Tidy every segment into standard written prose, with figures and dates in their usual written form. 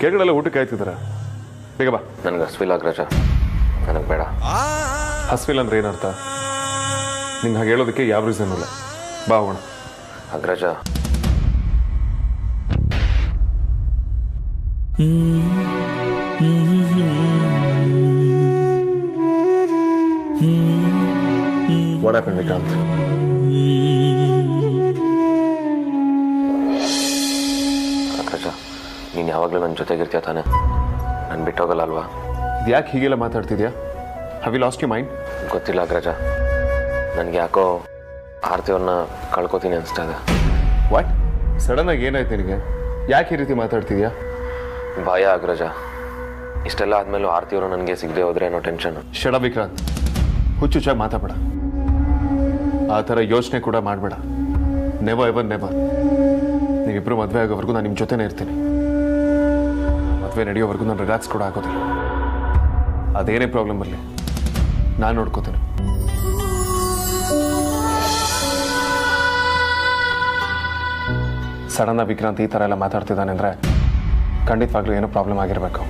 ಕೇಳ್ಗಳೆಲ್ಲ ಊಟಕ್ಕೆ ಕಾಯ್ತಿದಾರ ಬೇಗ ಬಾ. ನನಗೆ ಹಸ್ವಿಲ್ಲ ಅಗ್ರಜ, ನನಗೆ ಬೇಡ. ಹಸ್ವಿಲ್ಲ ಅಂದ್ರೆ ಏನರ್ಥ? ನಿಂಗೆ ಹಾಗೆ ಹೇಳೋದಕ್ಕೆ ಯಾವ ರೀಸನ್ ಇಲ್ಲ. ಬಾ ಹೋಗೋಣ. ಅಗ್ರಜ What happened, Vikrant? ಅಗ್ರಜ, ನೀನು ಯಾವಾಗಲೂ ನನ್ನ ಜೊತೆಗಿರ್ತೀಯ ತಾನೆ? ನಾನು ಬಿಟ್ಟೋಗಲ್ಲ ಅಲ್ವಾ? ಇದು ಯಾಕೆ ಹೀಗೆಲ್ಲ ಮಾತಾಡ್ತಿದ್ಯಾ? Have you lost you mind? ಗೊತ್ತಿಲ್ಲ ಅಗ್ರಜ, ನನಗೆ ಯಾಕೋ ಆರ್ತಿಯವ್ರನ್ನ ಕಳ್ಕೊತೀನಿ ಅನಿಸ್ತಾ ಇದೆ. ವಾಟ್? ಸಡನ್ನಾಗಿ ಏನಾಯ್ತು ನಿನಗೆ? ಯಾಕೆ ಈ ರೀತಿ ಮಾತಾಡ್ತಿದ್ಯಾ? ಭಯ ಅಗ್ರಜ. ಇಷ್ಟೆಲ್ಲ ಆದಮೇಲೂ ಆರ್ತಿಯವರು ನನಗೆ ಸಿಗದೆ ಹೋದ್ರೆ ಅನ್ನೋ ಟೆನ್ಷನ್. ಶಡ ವಿಕ್ರಾಂತ್, ಹುಚ್ಚುಚ್ಚಾಗಿ ಮಾತಾಡಬೇಡ. ಆ ಥರ ಯೋಚನೆ ಕೂಡ ಮಾಡಬೇಡ. Never ever never. ನೀವಿಬ್ಬರು ಮದುವೆ ಆಗೋವರೆಗೂ ನಾನು ನಿಮ್ಮ ಜೊತೆನೇ ಇರ್ತೀನಿ. ಮದುವೆ ನಡೆಯೋವರೆಗೂ ನಾನು ರಿಲ್ಯಾಕ್ಸ್ ಕೂಡ ಆಗೋದಿಲ್ಲ. ಅದೇನೇ ಪ್ರಾಬ್ಲಮ್ ಬರಲಿ ನಾನು ನೋಡ್ಕೋತೇನೆ. ಸಡನ್ನಾಗಿ ವಿಕ್ರಾಂತ್ ಈ ಥರ ಎಲ್ಲ ಮಾತಾಡ್ತಿದ್ದಾನೆ ಅಂದರೆ ಖಂಡಿತವಾಗ್ಲೂ ಏನೋ ಪ್ರಾಬ್ಲಮ್ ಆಗಿರಬೇಕು.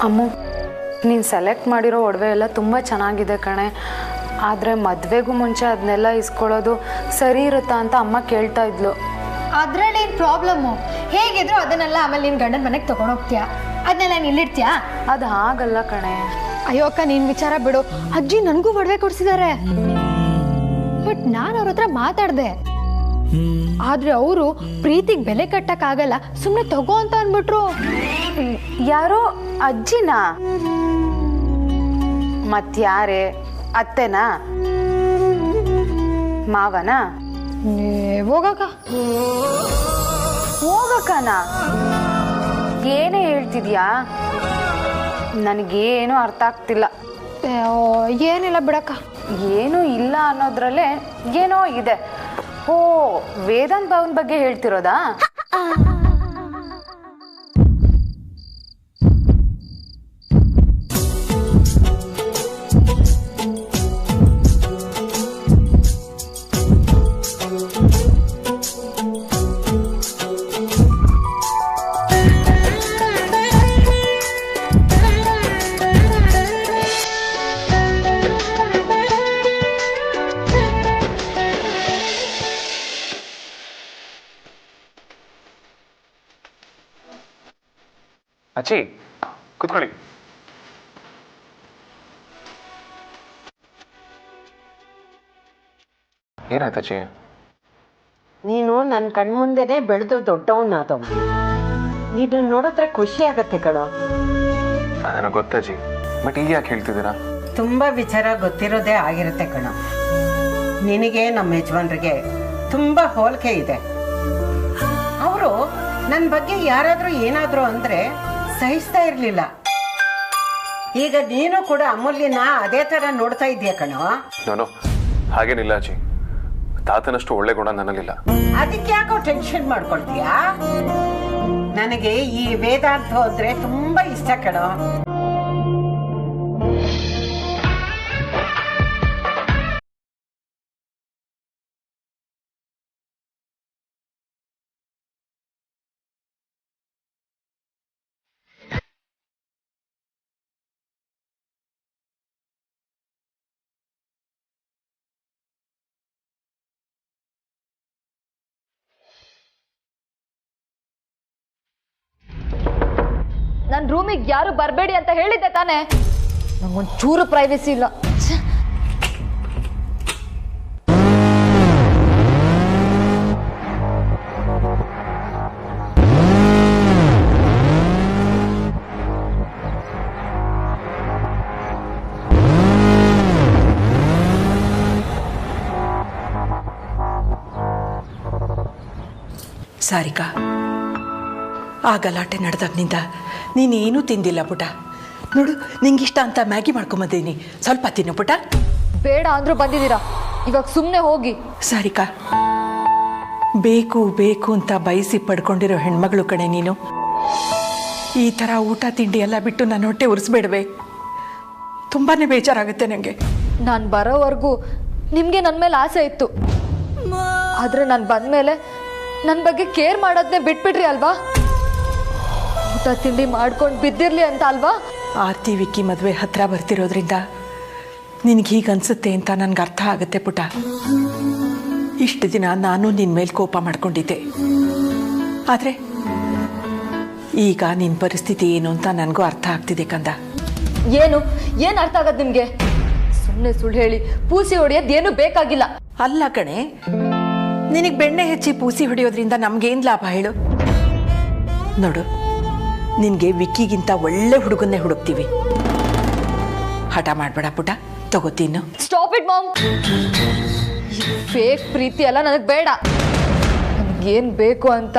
ಅಮ್ಮು, ನೀನು ಸೆಲೆಕ್ಟ್ ಮಾಡಿರೋ ಒಡವೆ ಎಲ್ಲ ತುಂಬ ಚೆನ್ನಾಗಿದೆ ಕಣೆ. ಆದರೆ ಮದುವೆಗೂ ಮುಂಚೆ ಅದನ್ನೆಲ್ಲ ಇಸ್ಕೊಳ್ಳೋದು ಸರಿ ಇರುತ್ತಾ ಅಂತ ಅಮ್ಮ ಕೇಳ್ತಾ ಇದ್ಲು. ಅದ್ರಲ್ಲಿ ಏನು ಪ್ರಾಬ್ಲಮ್ಮು? ಹೇಗಿದ್ರು ಅದನ್ನೆಲ್ಲ ಆಮೇಲೆ ನಿನ್ನ ಗಂಡನ ಮನೆಗೆ ತೊಗೊಂಡೋಗ್ತೀಯಾ, ಅದನ್ನೆಲ್ಲ ನೀನು ಇಲ್ಲಿಡ್ತೀಯಾ? ಅದು ಹಾಗಲ್ಲ ಕಣೆ. ಅಯ್ಯೋ ಅಕ್ಕ, ನೀನು ವಿಚಾರ ಬಿಡು. ಅಜ್ಜಿ ನನಗೂ ಒಡವೆ ಕೊಡಿಸಿದ್ದಾರೆ. ಬಟ್ ನಾನು ಅವ್ರ ಹತ್ರ ಮಾತಾಡಿದೆ. ಆದ್ರೆ ಅವರು ಪ್ರೀತಿಗೆ ಬೆಲೆ ಕಟ್ಟಕ್ಕಾಗಲ್ಲ, ಸುಮ್ಮನೆ ತಗೋ ಅಂತ ಅಂದ್ಬಿಟ್ರು. ಯಾರೋ ಅಜ್ಜಿನಾ? ಮತ್ಯಾರೇ? ಅತ್ತೆನಾ? ಮಾವನಾ? ಹೋಗಕ್ಕ. ಹೋಗಕ್ಕನಾ? ಏನೇ ಹೇಳ್ತಿದ್ಯಾ? ನನಗೇನು ಅರ್ಥ ಆಗ್ತಿಲ್ಲ. ಏನಿಲ್ಲ ಬಿಡಕ್ಕ. ಏನೂ ಇಲ್ಲ ಅನ್ನೋದ್ರಲ್ಲೇ ಏನೋ ಇದೆ. ಓ, ವೇದಾಂತ್ ಭಾವನ ಬಗ್ಗೆ ಹೇಳ್ತಿರೋದಾ? ಅಚ್ಚಿ, ಕೂತ್ಕೊಳ್ಳಿ. ಏನಾಯ್ತು ಅಚ್ಚಿ? ನೀನು ನನ್ನ ಕಣ್ಮುಂದೆನೆ ಬೆಳೆದು ದೊಡ್ಡವನಾದವ. ನೀನು ನೋಡಿದ್ರೆ ಖುಷಿ ಆಗತ್ತೆ ಕಣೋ. ನನಗೆ ಗೊತ್ತಜ್ಜಿ, ಬಟ್ ಈಗ ಯಾಕೆ ಹೇಳ್ತಿದ್ದೀರಾ? ತುಂಬಾ ವಿಚಾರ ಗೊತ್ತಿರೋದೇ ಆಗಿರುತ್ತೆ ಕಣೋ. ನಿನಗೆ ನಮ್ಮ ಯಜಮಾನ್ರಿಗೆ ತುಂಬಾ ಹೋಲಿಕೆ ಇದೆ. ಅವರು ನನ್ನ ಬಗ್ಗೆ ಯಾರಾದರೂ ಏನಾದರೂ ಅಂದರೆ ಸಹಿಸ್ತಾ ಇರಲಿಲ್ಲ. ಈಗ ನೀನು ಕೂಡ ಅಮೂಲ್ಯನ ಅದೇ ಥರ ನೋಡ್ತಾ ಇದೆಯಾ ಕಣೋ. ನಾನು ಹಾಗೇನಿಲ್ಲ ಅಜ್ಜಿ. ತಾತನಷ್ಟು ಒಳ್ಳೆ ಗುಣ ನನ್ನಲ್ಲಿಲ್ಲ. ಅದಕ್ಕೆ ಯಾಕೋ ಟೆನ್ಷನ್ ಮಾಡ್ಕೊಳ್ತೀಯಾ? ನನಗೆ ಈ ವೇದಾಂತ ಅಂದ್ರೆ ತುಂಬಾ ಇಷ್ಟ ಕಣೋ. ನನ್ನ ರೂಮಿಗೆ ಯಾರು ಬರಬೇಡಿ ಅಂತ ಹೇಳಿದ್ದೆ ತಾನೆ? ನಂಗೊಂಚೂರು ಪ್ರೈವಸಿ ಇಲ್ಲ. ಸಾರಿಕಾ, ಆ ಗಲಾಟೆ ನಡೆದಾಗ್ನಿಂದ ನೀನೇನೂ ತಿಂದಿಲ್ಲ ಪುಟ. ನೋಡು, ನಿಂಗಿಷ್ಟ ಅಂತ ಮ್ಯಾಗಿ ಮಾಡ್ಕೊಂಬಂದಿದ್ದೀನಿ, ಸ್ವಲ್ಪ ತಿನ್ನು ಪುಟ. ಬೇಡ ಅಂದ್ರೂ ಬಂದಿದ್ದೀರಾ, ಇವಾಗ ಸುಮ್ಮನೆ ಹೋಗಿ. ಸಾರಿಕಾ, ಬೇಕು ಬೇಕು ಅಂತ ಬಯಸಿ ಪಡ್ಕೊಂಡಿರೋ ಹೆಣ್ಮಗಳು ಕಣೆ ನೀನು. ಈ ಥರ ಊಟ ತಿಂಡಿ ಎಲ್ಲ ಬಿಟ್ಟು ನನ್ನ ಹೊಟ್ಟೆ ಉರಿಸ್ಬೇಡವೆ. ತುಂಬಾ ಬೇಜಾರಾಗುತ್ತೆ ನನಗೆ. ನಾನು ಬರೋವರೆಗೂ ನಿಮಗೆ ನನ್ನ ಮೇಲೆ ಆಸೆ ಇತ್ತು, ಆದರೆ ನಾನು ಬಂದಮೇಲೆ ನನ್ನ ಬಗ್ಗೆ ಕೇರ್ ಮಾಡೋದನ್ನೇ ಬಿಟ್ಬಿಟ್ರಿ ಅಲ್ವಾ? ಊಟ ತಿಂಡಿ ಮಾಡ್ಕೊಂಡು ಬಿದ್ದಿರ್ಲಿ ಅಂತ ಅಲ್ವಾ? ಆರ್ತಿ ವಿಕ್ಕಿ ಮದುವೆ ಹತ್ರ ಬರ್ತಿರೋದ್ರಿಂದ ನಿನಗೆ ಹೀಗೆ ಅನ್ಸುತ್ತೆ ಅಂತ ನನಗೆ ಅರ್ಥ ಆಗುತ್ತೆ ಪುಟ. ಇಷ್ಟು ದಿನ ನಾನು ನಿನ್ನ ಮೇಲೆ ಕೋಪ ಮಾಡ್ಕೊಂಡಿದ್ದೆ, ಆದರೆ ಈಗ ನಿನ್ನ ಪರಿಸ್ಥಿತಿ ಏನು ಅಂತ ನನಗೂ ಅರ್ಥ ಆಗ್ತಿದೆ ಕಂದ. ಏನು ಅರ್ಥ ಆಗತ್ತೆ ನಿಮಗೆ? ಸುಮ್ಮನೆ ಸುಳ್ಳು ಹೇಳಿ ಪೂಸಿ ಹೊಡೆಯೋದೇನು ಬೇಕಾಗಿಲ್ಲ. ಅಲ್ಲ ಕಣೆ, ನಿನಗೆ ಬೆಣ್ಣೆ ಹೆಚ್ಚಿ ಪೂಸಿ ಹೊಡೆಯೋದ್ರಿಂದ ನಮ್ಗೇನು ಲಾಭ ಹೇಳು? ನೋಡು, ನಿನಗೆ ವಿಕ್ಕಿಗಿಂತ ಒಳ್ಳೆ ಹುಡುಗನ್ನೇ ಹುಡುಕ್ತೀವಿ. ಹಠ ಮಾಡಬೇಡ ಪುಟ, ತಗೋತೀನು. Stop it mom. ಫೇಕ್ ಪ್ರೀತಿ ಅಲ್ಲ ನನಗೆ ಬೇಡ. ನನಗೇನು ಬೇಕು ಅಂತ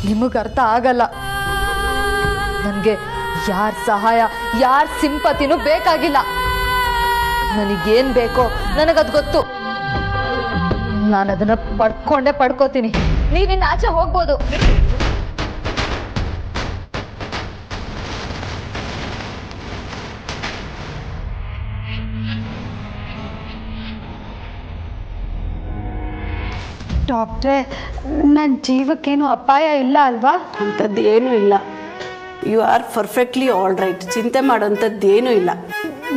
ನಿಮಗೆ ಅರ್ಥ ಆಗಲ್ಲ. ನನಗೆ ಯಾರ ಸಹಾಯ, ಯಾರ ಸಿಂಪತಿನೂ ಬೇಕಾಗಿಲ್ಲ. ನನಗೇನು ಬೇಕೋ ನನಗದು ಗೊತ್ತು. ನಾನು ಅದನ್ನ ಪಡ್ಕೋತೀನಿ. ನೀನಿನ್ನ ಆಚೆ ಹೋಗ್ಬೋದು. ಡಾಕ್ಟ್ರೇ, ನನ್ನ ಜೀವಕ್ಕೇನು ಅಪಾಯ ಇಲ್ಲ ಅಲ್ವಾ? ಅಂಥದ್ದು ಏನೂ ಇಲ್ಲ. You are perfectly all right. ಚಿಂತೆ ಮಾಡೋಂಥದ್ದೇನೂ ಇಲ್ಲ.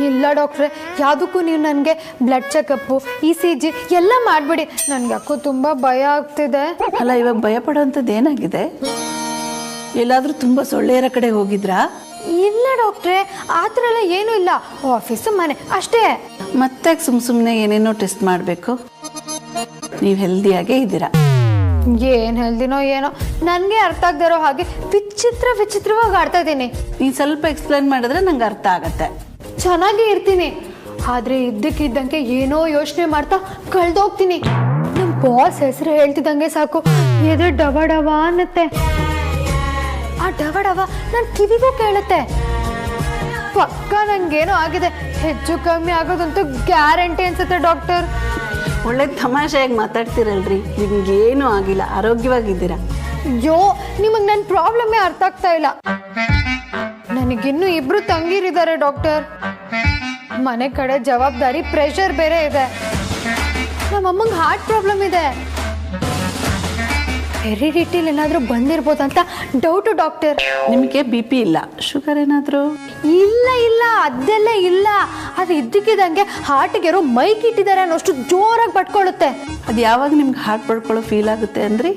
ಇಲ್ಲ ಡಾಕ್ಟ್ರೆ, ಯಾವುದಕ್ಕೂ ನೀವು ನನಗೆ ಬ್ಲಡ್ ಚೆಕಪ್ಪು, ECG ಎಲ್ಲ ಮಾಡಿಬಿಡಿ. ನನಗೆ ಯಾಕೋ ತುಂಬ ಭಯ ಆಗ್ತಿದೆ. ಅಲ್ಲ, ಇವಾಗ ಭಯ ಪಡೋಂಥದ್ದು ಏನಾಗಿದೆ? ಎಲ್ಲಾದರೂ ತುಂಬ ಸೊಳ್ಳೆಯರ ಕಡೆ ಹೋಗಿದ್ರಾ? ಇಲ್ಲ ಡಾಕ್ಟ್ರೆ, ಆ ಥರ ಎಲ್ಲ ಏನೂ ಇಲ್ಲ. ಆಫೀಸು ಮನೆ ಅಷ್ಟೇ. ಮತ್ತೆ ಸುಮ್ಮನೆ ಏನೇನೋ ಟೆಸ್ಟ್ ಮಾಡಬೇಕು? ನೀವು ಹೆಲ್ದಿಯಾಗೇ ಇದ್ದೀರಾ. ಏನು ಹೇಳ್ದಿನೋ ಏನೋ, ನನಗೆ ಅರ್ಥ ಆಗದಿರೋ ಹಾಗೆ ವಿಚಿತ್ರವಾಗಿ ಆಡ್ತಾ ಇದ್ದೀನಿ. ನೀನು ಸ್ವಲ್ಪ ಎಕ್ಸ್ಪ್ಲೇನ್ ಮಾಡಿದ್ರೆ ನಂಗೆ ಅರ್ಥ ಆಗತ್ತೆ. ಚೆನ್ನಾಗಿ ಇರ್ತೀನಿ, ಆದರೆ ಇದ್ದಕ್ಕಿದ್ದಂಗೆ ಏನೋ ಯೋಚನೆ ಮಾಡ್ತಾ ಕಳೆದೋಗ್ತೀನಿ. ನಮ್ಮ ಬಾಸ್ ಹೆಸರು ಹೇಳ್ತಿದ್ದಂಗೆ ಸಾಕು ಎದೆ ಡವ ಡವ ಅನ್ನತ್ತೆ. ಆ ಡವ ಡವ ನನ್ನ ಕಿವಿಗೂ ಕೇಳುತ್ತೆ. ಪಕ್ಕ ನಂಗೇನೋ ಆಗಿದೆ. ಹೆಚ್ಚು ಕಮ್ಮಿ ಆಗೋದಂತೂ ಗ್ಯಾರಂಟಿ ಅನ್ಸುತ್ತೆ ಡಾಕ್ಟರ್. ಒಳ್ಳೆ ತಮಾಷೆಯಾಗಿ ಮಾತಾಡ್ತಿರಲ್ರಿ. ನಿಮ್ಗೇನೂ ಆಗಿಲ್ಲ, ಆರೋಗ್ಯವಾಗಿದ್ದೀರಾ. ಅಯ್ಯೋ, ನಿಮಗೆ ನನ್ನ ಪ್ರಾಬ್ಲಮ್ಮೇ ಅರ್ಥ ಆಗ್ತಾ ಇಲ್ಲ. ನನಗಿನ್ನೂ 2 ತಂಗಿರಿದ್ದಾರೆ ಡಾಕ್ಟರ್. ಮನೆ ಕಡೆ ಜವಾಬ್ದಾರಿ, ಪ್ರೆಷರ್ ಬೇರೆ ಇದೆ. ನಮ್ಮಮ್ಮಂಗೆ ಹಾರ್ಟ್ ಪ್ರಾಬ್ಲಮ್ ಇದೆ. ಹೆರಿಡಿಟಿಲಿ ಏನಾದರೂ ಬಂದಿರ್ಬೋದಂತ ಡೌಟು ಡಾಕ್ಟರ್. ನಿಮಗೆ BP ಇಲ್ಲ, ಶುಗರ್ ಏನಾದರೂ? ಇಲ್ಲ ಅದೆಲ್ಲ ಇಲ್ಲ. ಅದು ಇದ್ದಕ್ಕಿದ್ದಂಗೆ ಹಾರ್ಟಿಗೆ ಯಾರೋ ಮೈಕ್ ಇಟ್ಟಿದ್ದಾರೆ ಅನ್ನೋಷ್ಟು ಜೋರಾಗಿ ಪಟ್ಕೊಳ್ಳುತ್ತೆ. ಅದು ಯಾವಾಗ ನಿಮ್ಗೆ ಹಾರ್ಟ್ ಪಡ್ಕೊಳ್ಳೋ ಫೀಲ್ ಆಗುತ್ತೆ ಅಂದ್ರಿ?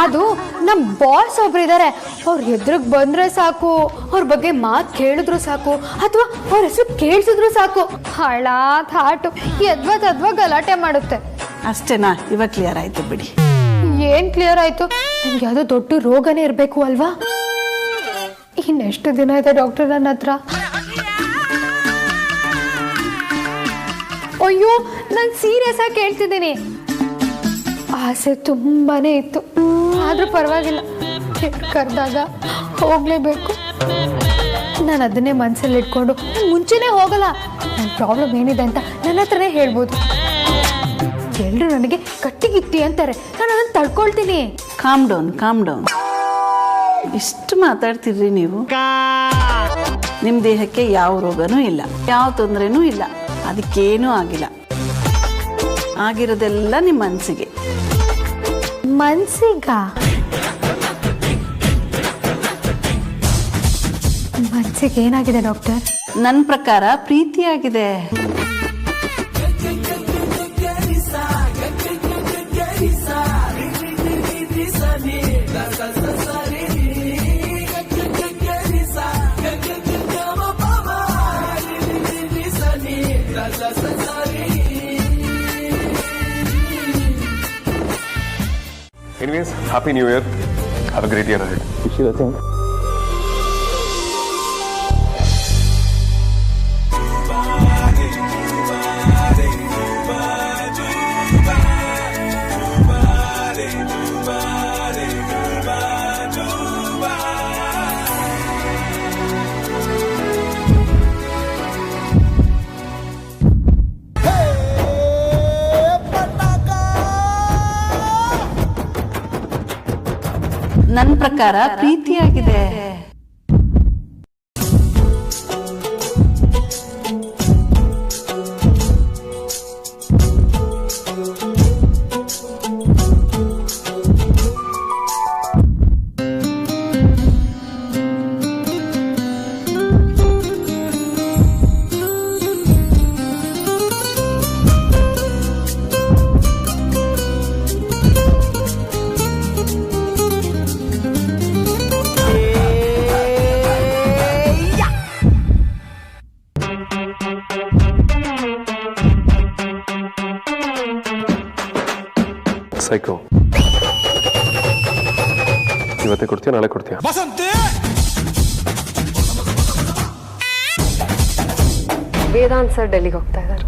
ಅದು ನಮ್ಮ ಬಾಸ್ ಒಬ್ರು ಇದ್ದಾರೆ. ಅವ್ರ ಎದುರಿಗೆ ಬಂದ್ರೆ ಸಾಕು, ಅವ್ರ ಬಗ್ಗೆ ಮಾತು ಕೇಳಿದ್ರು ಸಾಕು, ಅಥವಾ ಅವ್ರ ಹೆಸರು ಕೇಳಿಸಿದ್ರು ಸಾಕು, ಹಾಳಾದ ಹಾರ್ಟು ಎದ್ವಾ ಗಲಾಟೆ ಮಾಡುತ್ತೆ. ಅಷ್ಟೇನಾ? ಇವಾಗ ಕ್ಲಿಯರ್ ಆಯ್ತು ಬಿಡಿ. ಏನ್ ಕ್ಲಿಯರ್ ಆಯ್ತು? ನನ್ಗೆ ಯಾವುದೋ ದೊಡ್ಡ ರೋಗನೇ ಇರಬೇಕು ಅಲ್ವಾ? ಇನ್ನೆಷ್ಟು ದಿನ ಇದೆ ಡಾಕ್ಟರ್ ನನ್ನ ಹತ್ರ? ಅಯ್ಯೋ, ನಾನು ಸೀರಿಯಸ್ ಆಗಿ ಕೇಳ್ತಿದ್ದೀನಿ. ಆಸೆ ತುಂಬಾನೇ ಇತ್ತು, ಆದ್ರೂ ಪರವಾಗಿಲ್ಲ. ಕರೆದಾಗ ಹೋಗ್ಲೇಬೇಕು. ನಾನು ಅದನ್ನೇ ಮನಸ್ಸಲ್ಲಿ ಇಟ್ಕೊಂಡು ಮುಂಚೆನೇ ಹೋಗಲ್ಲ. ನನ್ನ ಪ್ರಾಬ್ಲಮ್ ಏನಿದೆ ಅಂತ ನನ್ನ ಹತ್ರನೇ ಹೇಳ್ಬೋದು. ಎಲ್ಲರೂ ನನಗೆ ಕಟ್ಟಿಗಿತ್ತಿ ಅಂತಾರೆ, ನಾನು ಅದನ್ನು ತಡ್ಕೊಳ್ತೀನಿ. Calm down. ಇಷ್ಟು ಮಾತಾಡ್ತಿರ್ರಿ ನೀವು. ನಿಮ್ಮ ದೇಹಕ್ಕೆ ಯಾವ ರೋಗನೂ ಇಲ್ಲ, ಯಾವ ತೊಂದರೆನೂ ಇಲ್ಲ, ಅದಕ್ಕೇನೂ ಆಗಿಲ್ಲ. ಆಗಿರೋದೆಲ್ಲ ನಿಮ್ಮ ಮನಸ್ಸಿಗೆ. ಮನಸ್ಸಿಗೆ ಏನಾಗಿದೆ ಡಾಕ್ಟರ್? ನನ್ನ ಪ್ರಕಾರ ಪ್ರೀತಿಯಾಗಿದೆ. Anyways, Happy New Year. Have a great year ahead. Wish you the same. ನನ್ನ ಪ್ರಕಾರ ಪ್ರೀತಿಯಾಗಿದೆ. ಸೈಕೋ. ಇವತ್ತೇ ಕೊಡ್ತೀಯ, ನಾಳೆ ಕೊಡ್ತೀಯ? ವೇದಾಂತ್ ಸರ್ ಡೆಲ್ಲಿಗೆ ಹೋಗ್ತಾ ಇದ್ದಾರೆ.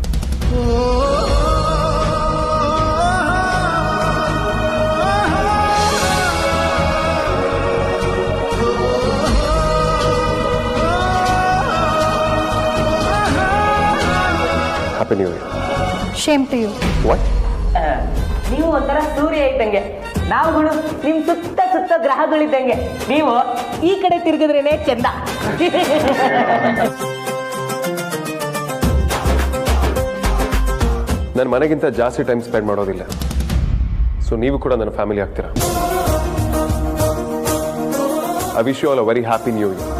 Happy new year. Same to you. What? ನೀವು ಒಂಥರ ಸೂರ್ಯ ಇದ್ದಂಗೆ, ನಾವುಗಳು ನಿಮ್ ಸುತ್ತ ಸುತ್ತ ಗ್ರಹಗಳಿದ್ದಂಗೆ. ನೀವು ಈ ಕಡೆ ತಿರುಗಿದ್ರೇನೆ ಚಂದ. ನನ್ನ ಮನೆಗಿಂತ ಜಾಸ್ತಿ ಟೈಮ್ ಸ್ಪೆಂಡ್ ಮಾಡೋದಿಲ್ಲ, ಸೊ ನೀವು ಕೂಡ ನನ್ನ ಫ್ಯಾಮಿಲಿ ಆಗ್ತೀರಾ. I wish you all a very happy new year.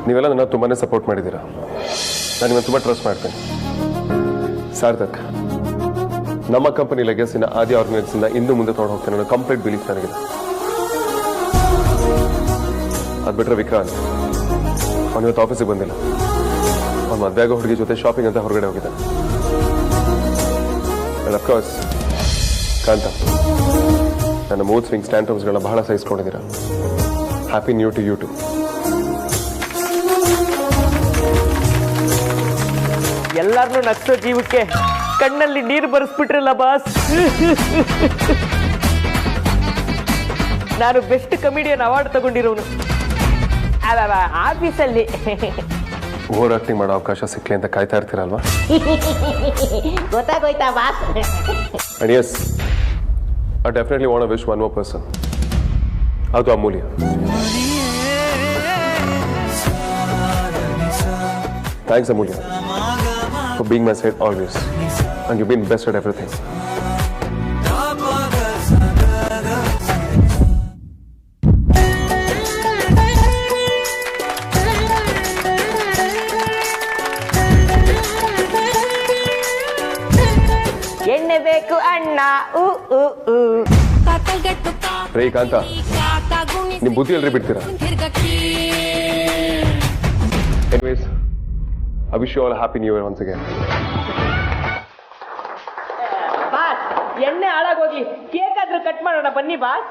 ನೀವೆಲ್ಲ ನನ್ನ ತುಂಬಾನೇ ಸಪೋರ್ಟ್ ಮಾಡಿದ್ದೀರಾ. ನಾನು ನಿಮ್ಮನ್ನು ತುಂಬ ಟ್ರಸ್ಟ್ ಮಾಡ್ತೇನೆ. ಸಾರ್ಥಕ್, ನಮ್ಮ ಕಂಪನಿ ಲೆಗಸಿನ ಆದಿ ಆರ್ಗನೈಸೇಷನ್ ಇನ್ನು ಮುಂದೆ ತೊಗೊಂಡು ಹೋಗ್ತೇನೆ ಅನ್ನೋ ಕಂಪ್ಲೀಟ್ ಬಿಲೀಫ್ ನನಗಿದೆ. ಅದು ಬಿಟ್ಟರೆ ವಿಕ್ರಾಂತ್, ಅವನು ಇವತ್ತು ಆಫೀಸಿಗೆ ಬಂದಿಲ್ಲ. ಅವ್ನು ಮದುವೆ ಆಗೋ ಹುಡುಗಿ ಜೊತೆ ಶಾಪಿಂಗ್ ಅಂತ ಹೊರಗಡೆ ಹೋಗಿದ್ದಾನೆ. ಅಂಡ್ ಅಫ್ಕೋರ್ಸ್ ಕಾಂತ, ನನ್ನ ಮೂಡ್ ಸ್ವಿಂಗ್ ಸ್ಟ್ಯಾಂಟಮ್ಸ್ಗಳನ್ನ ಬಹಳ ಸಹಿಸ್ಕೊಂಡಿದ್ದೀರಾ. Happy new to you too. ಎಲ್ಲಾರನ್ನೂ ನಗ್ಸೋ ಜೀವಕ್ಕೆ ಕಣ್ಣಲ್ಲಿ ನೀರು ಬರೆಸ್ಬಿಟ್ರಲ್ಲ ಬಾಸ್. ನಾನು ಬೆಸ್ಟ್ ಕಮಿಡಿಯನ್ ಅವಾರ್ಡ್ ತಗೊಂಡಿರೋನು ಆಫೀಸಲ್ಲಿ. ಓವರ್ ಆಕ್ಟಿಂಗ್ ಮಾಡೋ ಅವಕಾಶ ಸಿಕ್ಲಿ ಅಂತ ಕಾಯ್ತಾ ಇರ್ತೀರಲ್ವಾ? ಗೊತ್ತಾಗೋಯ್ತಾ boss? And yes, I definitely want to wish one more person. ಅದು Amulya. Thanks Amulya for being my side always, and you've been best at everything. ಎಣ್ಣೆ ಬೇಕು ಅಣ್ಣ. ರೇ ಕಾಂತ, ನಿಮ್ ಬುದ್ಧಿ ಎಲ್ರಿ ಬಿಡ್ತೀರಾ? Anyways, I wish you all a happy new year once again. Boss, ಎಣ್ಣೆ ಹಾಳಾಗೋಗಿ ಕೇಕ್ ಆದ್ರೂ ಕಟ್ ಮಾಡೋಣ ಬನ್ನಿ boss.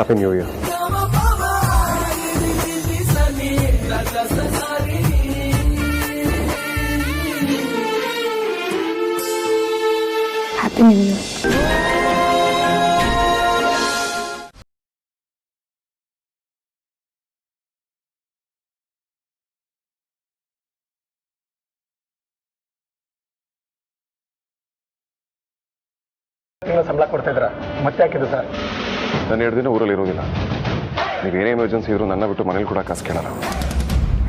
Happy New Year. Happy New Year. ಸಂಬಳ ಕೊಡ್ತಾ ಇದ್ರ ಮತ್ತೆ ಹಾಕಿದ್ದು ಸರ್? ನಾನು 2 ದಿನ ಊರಲ್ಲಿ ಇರೋದಿಲ್ಲ. ನೀವೇನೇ ಎಮರ್ಜೆನ್ಸಿ ಇದ್ರು ನನ್ನ ಬಿಟ್ಟು ಮನೇಲಿ ಕೂಡ ಕಾಸು ಕೇಳಲ್ಲ.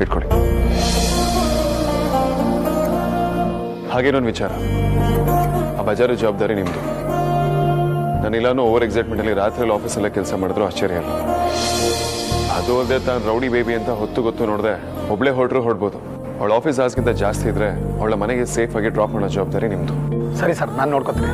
ಇಟ್ಕೊಳ್ಳಿ. ಹಾಗೇನೊಂದು ವಿಚಾರ, ಆ ಬಜಾರು ಜವಾಬ್ದಾರಿ ನಿಮ್ಮದು. ನಾನಿಲ್ಲಾನು ಓವರ್ ಎಕ್ಸೈಟ್ಮೆಂಟಲ್ಲಿ ರಾತ್ರಿಯಲ್ಲಿ ಆಫೀಸಲ್ಲೇ ಕೆಲಸ ಮಾಡಿದ್ರು ಆಶ್ಚರ್ಯ ಇಲ್ಲ. ಅದು ಅಲ್ಲದೆ ತಾನು ರೌಡಿ ಬೇಬಿ ಅಂತ ಹೊತ್ತು ಗೊತ್ತು ನೋಡಿದೆ ಒಬ್ಳೆ ಹೊರಡ್ಬೋದು. ಅವಳ ಆಫೀಸ್ ಅವರ್ಸ್ಗಿಂತ ಜಾಸ್ತಿ ಇದ್ರೆ ಅವಳ ಮನೆಗೆ ಸೇಫ್ ಆಗಿ ಡ್ರಾಪ್ ಮಾಡೋ ಜವಾಬ್ದಾರಿ ನಿಮ್ಮದು. ಸರಿ ಸರ್, ನಾನು ನೋಡ್ಕೊತೀನಿ.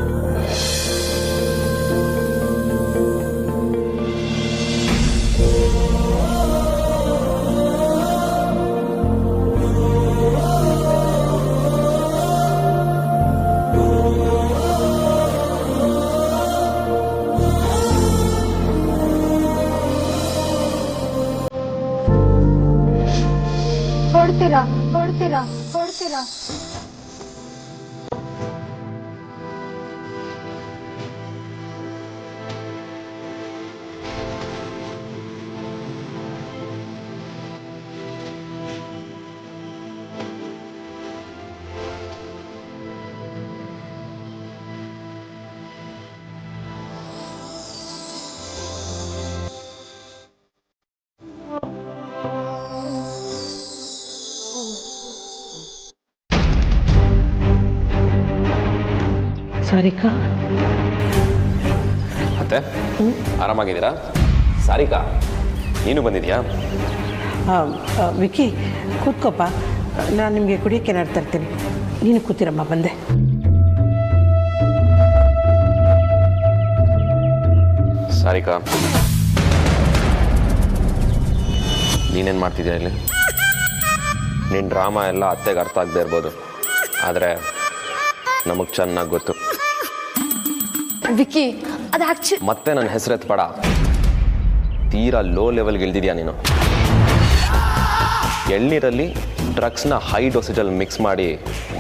ಹೊಡ್ತೀರಾ ಸಾರಿಕಾ ಮತ್ತೆ ಆರಾಮಾಗಿದ್ದೀರಾ? ಸಾರಿಕಾ ನೀನು ಬಂದಿದ್ಯಾ? ವಿಕಿ ಕೂತ್ಕೋಪ್ಪ, ನಾನು ನಿಮಗೆ ಕುಡಿಯೋಕ್ಕೆ ಏನಾದ್ರು ತರ್ತೀನಿ. ನೀನು ಕೂತಿರಮ್ಮ, ಬಂದೆ. ಸಾರಿಕಾ, ನೀನೇನು ಮಾಡ್ತಿದ್ಯಾ ಇಲ್ಲಿ? ನಿನ್ನ ಡ್ರಾಮಾ ಎಲ್ಲ ಅತ್ತೆಗೆ ಅರ್ಥ ಆಗದೆ ಇರ್ಬೋದು, ಆದರೆ ನಮಗೆ ಚೆನ್ನಾಗಿ ಗೊತ್ತು. ವಿಕ್ಕಿ, ಅದು ಆಕ್ಚುಲಿ ಮತ್ತೆ ನನ್ನ ಹೆಸರೆತ್ಬೇಡ. ತೀರಾ ಲೋ ಲೆವೆಲ್ಗೆ ಇಳ್ದಿದ್ಯಾ ನೀನು. ಎಳ್ನೀರಲ್ಲಿ ಡ್ರಗ್ಸ್ನ ಹೈ ಡೋಸೇಜಲ್ಲಿ ಮಿಕ್ಸ್ ಮಾಡಿ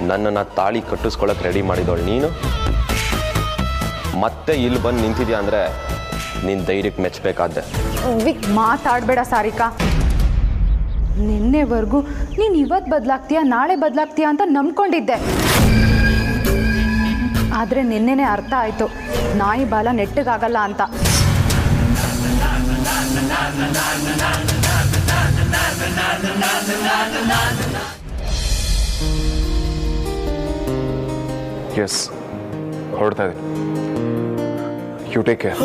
ನನ್ನನ್ನು ತಾಳಿ ಕಟ್ಟಿಸ್ಕೊಳ್ಳೋಕೆ ರೆಡಿ ಮಾಡಿದವಳು ನೀನು. ಮತ್ತೆ ಇಲ್ಲಿ ಬಂದು ನಿಂತಿದ್ಯಾ ಅಂದರೆ ನಿನ್ನ ಧೈರ್ಯಕ್ಕೆ ಮೆಚ್ಚಬೇಕಾದ್ದೆ. ವಿಕ್, ಮಾತಾಡಬೇಡ ಸಾರಿಕಾ. ನಿನ್ನೆವರೆಗೂ ನೀನು ಇವತ್ತು ಬದಲಾಗ್ತೀಯಾ ನಾಳೆ ಬದಲಾಗ್ತೀಯಾ ಅಂತ ನಂಬ್ಕೊಂಡಿದ್ದೆ. ಆದರೆ ನಿನ್ನೆನೇ ಅರ್ಥ ಆಯಿತು, ನಾಯಿ ಬಾಲ ನೆಟ್ಟಗಾಗಲ್ಲ ಅಂತ. ಎಸ್, ಹೊರಡ್ತಾ ಇದ್ದೀನಿ. You take care.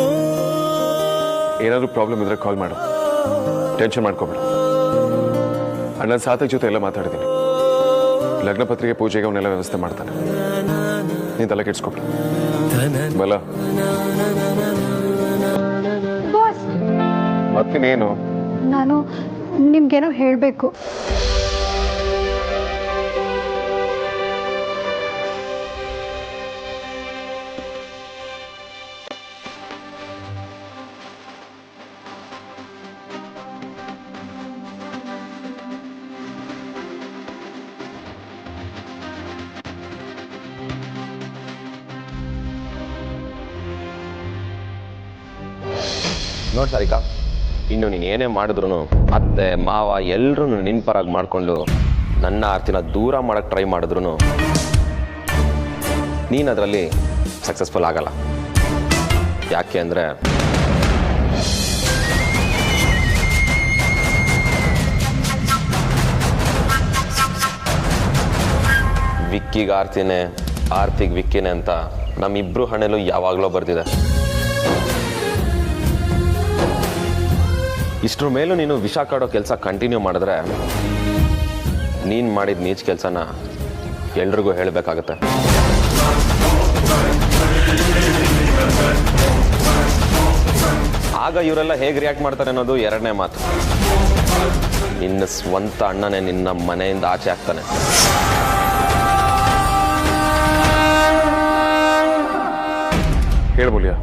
ಏನಾದರೂ ಪ್ರಾಬ್ಲಮ್ ಇದ್ರೆ ಕಾಲ್ ಮಾಡು, ಟೆನ್ಷನ್ ಮಾಡ್ಕೋಬೇಡ. ಅಣ್ಣನ ಸಾತಕ್ ಜೊತೆ ಎಲ್ಲ ಮಾತಾಡ್ತೀನಿ. ಲಗ್ನ ಪತ್ರಿಕೆ ಪೂಜೆಗೆ ಅವನ್ನೆಲ್ಲ ವ್ಯವಸ್ಥೆ ಮಾಡ್ತಾನೆ. ನೀನು ತಲೆ ಕೆಡ್ಸ್ಕೊಬೇಡ. ಬಲ ಮತ್ತಿನೇನು? ನಾನು ನಿಮ್ಗೇನೋ ಹೇಳಬೇಕು. ನೋಡಿ ಸಾರಿಕಾ, ಇನ್ನು ನೀನು ಏನೇ ಮಾಡಿದ್ರು ಅತ್ತೆ ಮಾವ ಎಲ್ಲರೂ ನಿನ್ನ ಪರಾಗಿ ಮಾಡಿಕೊಂಡು ನನ್ನ ಆರ್ತಿನ ದೂರ ಮಾಡೋಕ್ಕೆ ಟ್ರೈ ಮಾಡಿದ್ರು ನೀನು ಅದರಲ್ಲಿ ಸಕ್ಸಸ್ಫುಲ್ ಆಗಲ್ಲ. ಯಾಕೆ ಅಂದರೆ ವಿಕ್ಕಿಗೆ ಆರ್ತಿನೇ, ಆರ್ತಿಗೆ ವಿಕ್ಕಿನೇ ಅಂತ ನಮ್ಮಿಬ್ರು ಹಣೆಯಲ್ಲೂ ಯಾವಾಗಲೂ ಬರ್ದಿದೆ. ಇಷ್ಟರ ಮೇಲೂ ನೀನು ವಿಷ ಕಾಡೋ ಕೆಲಸ ಕಂಟಿನ್ಯೂ ಮಾಡಿದ್ರೆ ನೀನು ಮಾಡಿದ ನೀಚ್ ಕೆಲಸನ ಎಲ್ರಿಗೂ ಹೇಳಬೇಕಾಗತ್ತೆ. ಆಗ ಇವರೆಲ್ಲ ಹೇಗೆ ರಿಯಾಕ್ಟ್ ಮಾಡ್ತಾರೆ ಅನ್ನೋದು ಎರಡನೇ ಮಾತು. ನಿನ್ನ ಸ್ವಂತ ಅಣ್ಣನೇ ನಿನ್ನ ಮನೆಯಿಂದ ಆಚೆ ಆಗ್ತಾನೆ. ಹೇಳ್ಬೋಲಿಯಾ?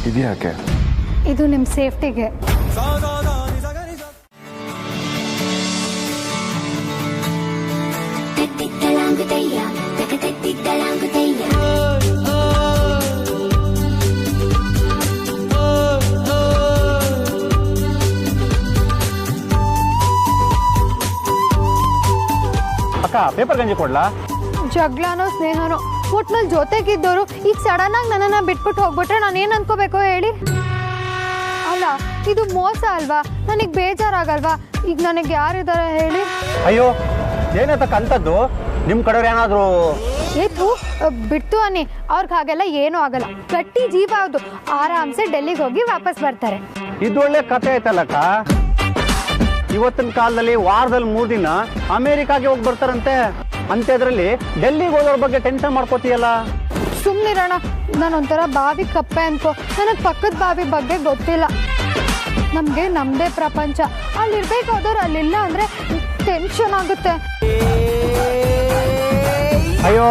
ಇದ್ಯಾಕೆ? ಇದು ನಿಮ್ಮ ಸೇಫ್ಟಿಗೆ. ಅಕ್ಕ, ಪೇಪರ್ ಗಂಜಿ ಕೊಡ್ಲಾ? ಜಗಳನೋ ಸ್ನೇಹನೋ ಒಟ್ನಲ್ಲಿ ಜೊತೆಗಿದ್ದವರು ಈಗ ಸಡನ್ ಆಗಿ ನನ್ನನ್ನ ಬಿಟ್ಬಿಟ್ಟು ಹೋಗ್ಬಿಟ್ರೆ ನಾನು ಏನು ಅನ್ಕೋಬೇಕು ಹೇಳಿ? ಅಲ್ಲ, ಇದು ಮೋಸ ಅಲ್ವಾ? ನನಗೆ ಬೇಜಾರಾಗಲ್ವಾ? ಈಗ ನನಗೆ ಯಾರಿದ್ದಾರೆ ಹೇಳಿ? ಅಯ್ಯೋ, ಏನತ್ತಕ್ಕ ಅಂತದ್ದು? ನಿಮ್ಮ ಕಡೆಯವ್ರು ಏನಾದರೂ ಏತು ಬಿಡ್ತು ಅನ್ನಿ, ಅವ್ರಿಗೆ ಹಾಗೆಲ್ಲ ಏನೂ ಆಗಲ್ಲ. ಗಟ್ಟಿ ಜೀವ ಹೌದು, ಆರಾಮ್ಸೆ ಡೆಲ್ಲಿಗೆ ಹೋಗಿ ವಾಪಸ್ ಬರ್ತಾರೆ. ಇದು ಒಳ್ಳೆ ಕತೆ ಆಯ್ತಲ್ಲಕ್ಕ. ಇವತ್ತಿನ ಕಾಲದಲ್ಲಿ ವಾರದಲ್ಲಿ 3 ದಿನ ಅಮೇರಿಕಾಗೆ ಹೋಗಿ ಬರ್ತಾರಂತೆ. ಅಂಥದ್ರಲ್ಲಿ ಡೆಲ್ಲಿಗೆ ಹೋಗೋರ ಬಗ್ಗೆ ಟೆನ್ಷನ್ ಮಾಡ್ಕೋತೀಯಲ್ಲ. ಸುಮ್ಮನಿರೋಣ, ನಾನೊಂಥರ ಬಾವಿ ಕಪ್ಪೆ ಅನ್ಕೋ. ನನಗೆ ಪಕ್ಕದ ಬಾವಿ ಬಗ್ಗೆ ಗೊತ್ತಿಲ್ಲ. ನಮಗೆ ನಮ್ಮದೇ ಪ್ರಪಂಚ. ಅಲ್ಲಿರ್ಬೇಕಾದವ್ರು ಅಲ್ಲಿಲ್ಲ ಅಂದರೆ ಟೆನ್ಷನ್ ಆಗುತ್ತೆ. ಅಯ್ಯೋ,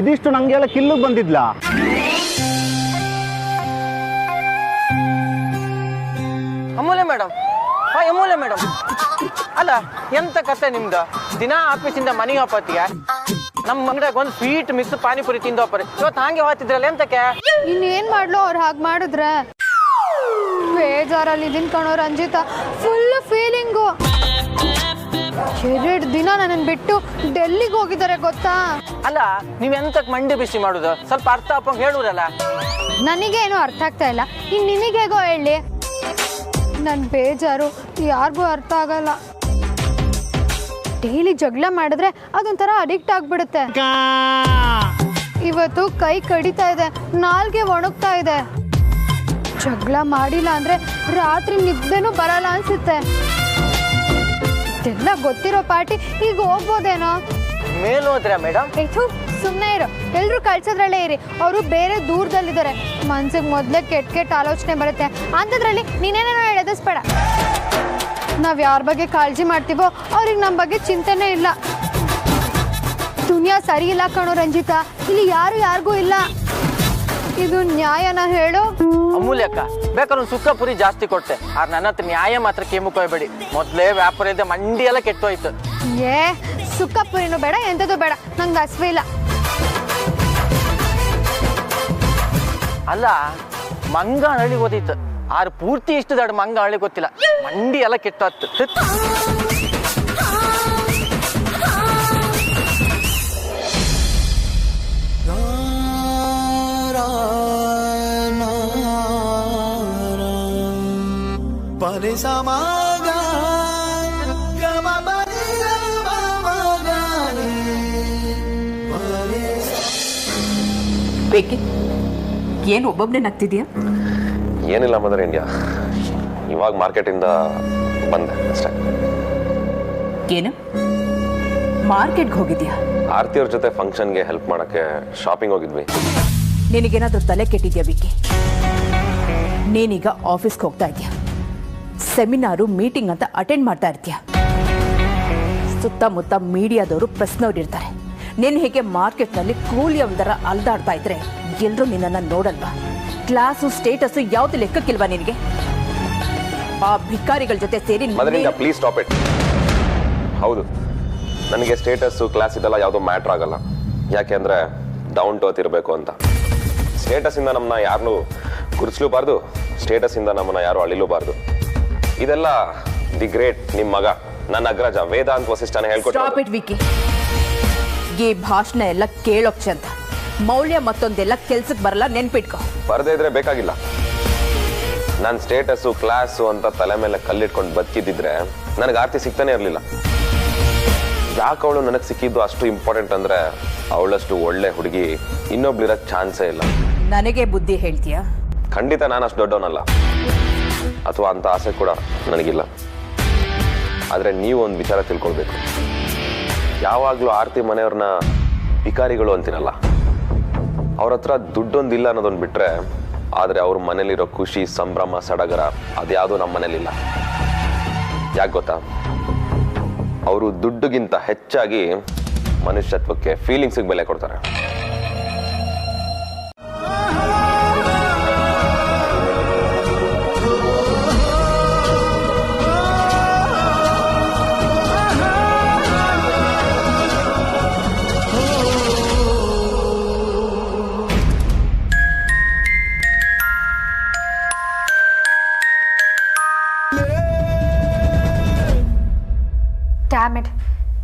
ಇದಿಷ್ಟು ನಂಗೆಲ್ಲ ಕಿಲ್ಲಿಗೆ ಬಂದಿದ್ಲಾ? ಅಮೂಲ್ಯ ಮೇಡಮ್, ಅಮೂಲ್ಯ ಮೇಡಮ್, ಅಲ್ಲ ಎಂತ ಕತೆ ನಿಮ್ದು? ದಿನ ಆಫೀಸಿಂದ ಮನೆಗೆ ವಾಪತ್ತಿಗೆ ನಮ್ಮ ಅಂಗಡಿಯಾಗ ಒಂದು ಸ್ವೀಟ್ ಮಿಕ್ಸ್ ಪಾನಿಪುರಿ ತಿಂದೋಪರಿ ಇವತ್ತು ಹಾಗೆ ಹೋಗ್ತಿದ್ರಲ್ಲ ಎಂತಕ್ಕೆ ಇನ್ನೇನ್ ಮಾಡ್ಲು ಅವ್ರು ಹಾಗೆ ಮಾಡಿದ್ರೆ ಬೇಜಾರಲ್ಲಿ ಇದೀನಿ ಕಣೋ ರಂಜಿತಾ ಫುಲ್ ಫೀಲಿಂಗು 2 ದಿನ ನನ್ನನ್ನು ಬಿಟ್ಟು ಡೆಲ್ಲಿಗೆ ಹೋಗಿದ್ದಾರೆ ಗೊತ್ತಾ ಅಲ್ಲ ನೀವ್ ಎಂತಕ್ ಮಂಡಿ ಬಿಸಿ ಮಾಡುದು ಸ್ವಲ್ಪ ಅರ್ಥ ಅಪ್ಪಂಗೆ ಹೇಳುವುದಲ್ಲ ನನಗೇನು ಅರ್ಥ ಆಗ್ತಾ ಇಲ್ಲ ಇನ್ನು ನಿನಗೇಗೋ ಹೇಳಿ ನನ್ನ ಬೇಜಾರು ಯಾರಿಗೂ ಅರ್ಥ ಆಗಲ್ಲ ಡೈಲಿ ಜಗಳ ಮಾಡಿದ್ರೆ ಅದೊಂಥರ ಅಡಿಕ್ಟ್ ಆಗ್ಬಿಡುತ್ತೆ ಇವತ್ತು ಕೈ ಕಡಿತಾ ಇದೆ ನಾಲ್ಗೆ ಒಣಗ್ತಾ ಇದೆ ಜಗಳ ಮಾಡಿಲ್ಲ ಅಂದ್ರೆ ರಾತ್ರಿ ನಿದ್ದೆನೂ ಬರಲ್ಲ ಅನ್ಸುತ್ತೆ ಇದೆಲ್ಲ ಗೊತ್ತಿರೋ ಪಾರ್ಟಿ ಈಗ ಹೋಗ್ಬೋದೇನೋ ಮೇಲ್ ಹೋದ್ರೆ ಮೇಡಮ್ ಸುಮ್ಮನೆ ಇರು ಎಲ್ರು ಕಳ್ಸೋದ್ರಲ್ಲೇ ಇರಿ ಅವರು ಬೇರೆ ದೂರದಲ್ಲಿದ್ದಾರೆ ಮನ್ಸಿಗೆ ಮೊದಲೇ ಕೆಟ್ಟ ಆಲೋಚನೆ ಬರುತ್ತೆ ಅಂಥದ್ರಲ್ಲಿ ನೀನೇನೇನೋ ಎಳೆದಿಸ್ಬೇಡ ನಾವು ಯಾರ ಬಗ್ಗೆ ಕಾಳಜಿ ಮಾಡ್ತೀವೋ ಅವ್ರಿಗೆ ನಮ್ಮ ಬಗ್ಗೆ ಚಿಂತೆನೇ ಇಲ್ಲ ದುನಿಯಾ ಸರಿ ಇಲ್ಲ ಕಣೋ ರಂಜಿತಾ ಇಲ್ಲಿ ಯಾರಿಗೂ ಇಲ್ಲ ಇದು ನ್ಯಾಯನ ಹೇಳು ಅಮೂಲ್ಯಕ್ಕ ಬೇಕಾದ್ರೆ ಒಂದು ಸುಕ್ಕ ಪುರಿ ಜಾಸ್ತಿ ಕೊಡ್ತೆ ಆದ್ರೆ ನನ್ನ ಹತ್ರ ನ್ಯಾಯ ಮಾತ್ರ ಕೇಮಕ್ಕೆ ಹೋಗ್ಬೇಡಿ ಮೊದಲೇ ವ್ಯಾಪಾರ ಇದೆ ಮಂಡಿ ಎಲ್ಲ ಕೆಟ್ಟೋಯ್ತು ಏ ಸುಕ್ಕ ಪುರಿನೂ ಬೇಡ ಎಂಥದ್ದು ಬೇಡ ನಂಗೆ ಹಸ್ವೆ ಇಲ್ಲ ಅಲ್ಲ ಮಂಗ ಹಳ್ಳಿ ಓದಿತ್ತು ಆದ್ರೆ ಪೂರ್ತಿ ಇಷ್ಟು ದೊಡ್ಡ ಮಂಗ ಹಳ್ಳಿ ಗೊತ್ತಿಲ್ಲ ಮಂಡಿ ಎಲ್ಲ ಕೆಟ್ಟೋಯ್ತು ಬೇಕಿ ಏನು ಒಬ್ಬೊಬ್ಬನೇ ನಗ್ತಿದ್ಯಾ ಏನಿಲ್ಲ ಮದರ್ ಇಂಡಿಯಾ ಇವಾಗ ಮಾರ್ಕೆಟಿಂದ ಬಂದೆ ಅಷ್ಟೇ ಏನು ಮಾರ್ಕೆಟ್ಗೆ ಹೋಗಿದ್ಯಾ ಆರ್ತಿಯವ್ರ ಜೊತೆ ಫಂಕ್ಷನ್ಗೆ ಹೆಲ್ಪ್ ಮಾಡೋಕ್ಕೆ ಶಾಪಿಂಗ್ ಹೋಗಿದ್ವಿ ನಿನಗೇನಾದ್ರೂ ತಲೆ ಕೆಟ್ಟಿದ್ಯಾ ವಿಕ್ಕಿ ನೀನೀಗ ಆಫೀಸ್ಗೆ ಹೋಗ್ತಾ ಇದೆಯಾ ಸೆಮಿನಾರು ಮೀಟಿಂಗ್ ಅಂತ ಅಟೆಂಡ್ ಮಾಡ್ತಾ ಇರ್ತೀಯ ಸುತ್ತಮುತ್ತ ಮೀಡಿಯಾದವರು ಪ್ರೆಸ್ನವ್ರು ಇರ್ತಾರೆ ನೀನು ಹೇಗೆ ಮಾರ್ಕೆಟ್ನಲ್ಲಿ ಕೂಲಿಯೊಂದರ ಅಲ್ದಾಡ್ತಾ ಇದ್ರೆ ಎಲ್ಲರೂ ನಿನ್ನನ್ನು ನೋಡಲ್ವಾ ಕ್ಲಾಸು ಸ್ಟೇಟಸ್ಸು ಯಾವ್ದು ಲೆಕ್ಕಕ್ಕಿಲ್ವಾ ನಿನಗೆ ಆ ಭಿಕಾರಿಗಳ ಜೊತೆ ಸೇರಿ ಪ್ಲೀಸ್ ಸ್ಟಾಪ್ ಇಟ್ ಹೌದು ನನಗೆ ಸ್ಟೇಟಸ್ಸು ಕ್ಲಾಸ್ ಇದೆಲ್ಲ ಯಾವುದೋ ಮ್ಯಾಟ್ರ್ ಆಗಲ್ಲ ಯಾಕೆ ಅಂದರೆ ಡೌನ್ ಟು ಅರ್ತ್ ಇರಬೇಕು ಅಂತ ಸ್ಟೇಟಸ್ಸಿಂದ ನಮ್ಮನ್ನ ಯಾರನ್ನೂ ಗುರುತಿಸಲೂಬಾರ್ದು ಸ್ಟೇಟಸ್ಸಿಂದ ನಮ್ಮನ್ನ ಯಾರು ಅಳಿಲೂಬಾರ್ದು ಇದೆಲ್ಲ ದಿ ಗ್ರೇಟ್ ನಿಮ್ಮ ಮಗ ನನ್ನ ಅಗ್ರಜ ವೇದಾಂತ್ ವಸಿಷ್ಠನ ಹೇಳ್ಕೊಟ್ಟು ವಿಕ್ಕಿ ಈ ಭಾಷಣ ಎಲ್ಲ ಕೇಳೋಕ್ಷ ಅಂತ ಮೌಲ್ಯ ಮತ್ತೊಂದೆಲ್ಲ ಕೆಲ್ಸಕ್ಕೆ ಬರಲ್ಲ ನೆನ್ಪಿಟ್ಕೊ ಬರದೇ ಇದ್ರೆ ಬೇಕಾಗಿಲ್ಲ ನನ್ನ ಸ್ಟೇಟಸ್ಸು ಕ್ಲಾಸು ಅಂತ ತಲೆ ಮೇಲೆ ಕಲ್ಲಿಟ್ಕೊಂಡು ಬದುಕಿದ್ದಿದ್ರೆ ನನಗೆ ಆರ್ತಿ ಸಿಗ್ತಾನೆ ಇರಲಿಲ್ಲ ಯಾಕೆ ಅವಳು ನನಗೆ ಸಿಕ್ಕಿದ್ದು ಅಷ್ಟು ಇಂಪಾರ್ಟೆಂಟ್ ಅಂದ್ರೆ ಅವಳಷ್ಟು ಒಳ್ಳೆ ಹುಡುಗಿ ಇನ್ನೊಬ್ಳಿರೋಕ್ಕೆ ಚಾನ್ಸೇ ಇಲ್ಲ ನನಗೆ ಬುದ್ಧಿ ಹೇಳ್ತೀಯಾ ಖಂಡಿತ ನಾನು ಅಷ್ಟು ದೊಡ್ಡವನಲ್ಲ ಅಥವಾ ಅಂತ ಆಸೆ ಕೂಡ ನನಗಿಲ್ಲ ಆದರೆ ನೀವು ಒಂದು ವಿಚಾರ ತಿಳ್ಕೊಳ್ಬೇಕು ಯಾವಾಗಲೂ ಆರ್ತಿ ಮನೆಯವ್ರನ್ನ ಭಿಕಾರಿಗಳು ಅಂತೀನಲ್ಲ ಅವ್ರ ಹತ್ರ ದುಡ್ಡೊಂದಿಲ್ಲ ಅನ್ನೋದೊಂದು ಬಿಟ್ರೆ ಆದರೆ ಅವ್ರ ಮನೇಲಿರೋ ಖುಷಿ ಸಂಭ್ರಮ ಸಡಗರ ಅದ್ಯಾವುದೂ ನಮ್ಮ ಮನೇಲಿಲ್ಲ ಯಾಕೆ ಗೊತ್ತಾ ಅವರು ದುಡ್ಡುಗಿಂತ ಹೆಚ್ಚಾಗಿ ಮನುಷ್ಯತ್ವಕ್ಕೆ ಫೀಲಿಂಗ್ಸಿಗೆ ಬೆಲೆ ಕೊಡ್ತಾರೆ ಡ್ಯಾಮೆಟ್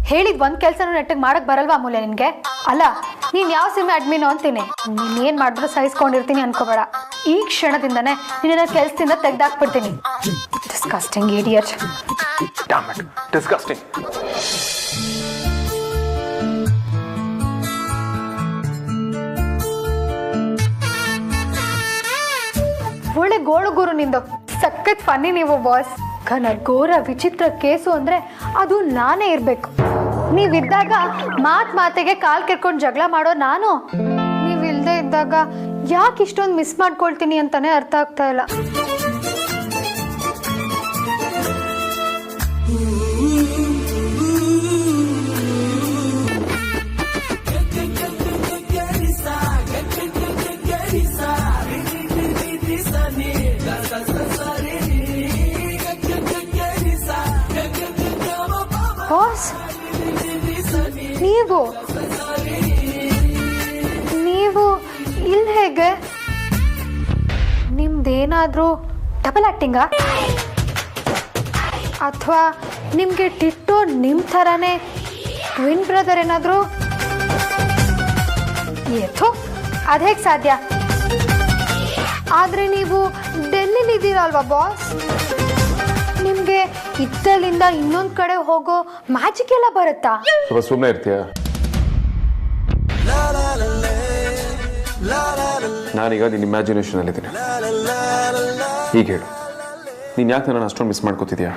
ಹೇಳಿದ್ ಒಂದ್ ಕೆಲ್ಸನೂ ನೆಟ್ಟಿಗೆ ಮಾಡಕ್ ಬರಲ್ವಾ ಅಮೂಲ್ಯ ನಿನ್ಗೆ ಅಲ್ಲ ನೀನ್ ಯಾವ ಸಿಮೆ ಅಡ್ಮಿನೋ ಅಂತೀನಿ ನೀನ್ ಏನ್ ಮಾಡಿದ್ರು ಸಹಿಸ್ಕೊಂಡಿರ್ತೀನಿ ಅನ್ಕೋಬೇಡ ಈ ಕ್ಷಣದಿಂದನೇ ನಿನ್ನ ಕೆಲ್ಸದಿಂದ ತೆಗ್ದಾಕ್ಬಿಡ್ತೀನಿ ಡಿಸ್ಕಸ್ಟಿಂಗ್ ಇಡಿಯಟ್ ಡಿಸ್ಕಸ್ಟಿಂಗ್ ಒಳ್ಳೆ ಗೋಳುಗೂರು ನಿಂದು ಸಖತ್ ಫನ್ನಿ ನೀವು ಬಾಸ್ ಘನ ಘೋರ ವಿಚಿತ್ರ ಕೇಸು ಅಂದ್ರೆ ಅದು ನಾನೇ ಇರ್ಬೇಕು ನೀವಿದ್ದಾಗ ಮಾತಿಗೆ ಕಾಲ್ ಕೆರ್ಕೊಂಡು ಜಗಳ ಮಾಡೋ ನಾನು ನೀವಿಲ್ದೇ ಇದ್ದಾಗ ಯಾಕೆ ಇಷ್ಟೊಂದು ಮಿಸ್ ಮಾಡ್ಕೊಳ್ತೀನಿ ಅಂತಾನೆ ಅರ್ಥ ಆಗ್ತಾ ಇಲ್ಲ ಬಾಸ್ ನೀವು ಇಲ್ಲಿ ಹೇಗೆ? ನಿಮ್ದೇನಾದ್ರೂ ಡಬಲ್ ಆಕ್ಟಿಂಗಾ ಅಥವಾ ನಿಮಗೆ ಟಿಟ್ಟು ನಿಮ್ಮ ಥರನೇ ಟ್ವಿನ್ ಬ್ರದರ್ ಏನಾದರೂ? ಏಥೋ ಅದು ಹೇಗೆ ಸಾಧ್ಯ? ಆದರೆ ನೀವು ಡೆಲ್ಲಿಲಿದ್ದೀರಲ್ವಾ ಬಾಸ್, ನಿಮಗೆ ಇತ್ತಲಿಂದ ಇನ್ನೊಂದು ಕಡೆ ಹೋಗೋ ಮ್ಯಾಜಿಕ್ ಎಲ್ಲ ಬರುತ್ತಾ? ಸ್ವಲ್ಪ ಸುಮ್ಮನೆ ಇರ್ತೀಯ? ನಾನೀಗ ನಿನ್ನ ಇಮ್ಯಾಜಿನೇಷನಲ್ಲಿದ್ದೀನಿ. ಈಗ ಹೇಳು, ನೀನು ಯಾಕೆ ನನ್ನ ಅಷ್ಟೊಂದು ಮಿಸ್ ಮಾಡ್ಕೋತಿದ್ಯಾ?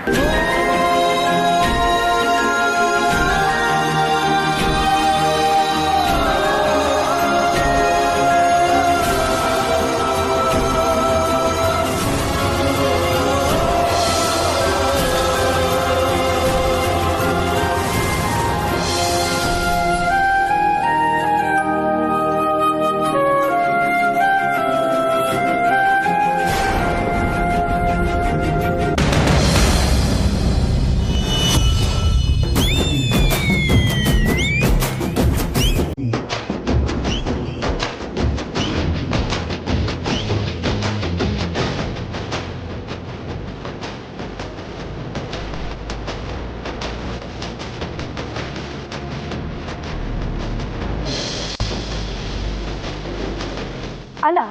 ಅಲ್ಲ,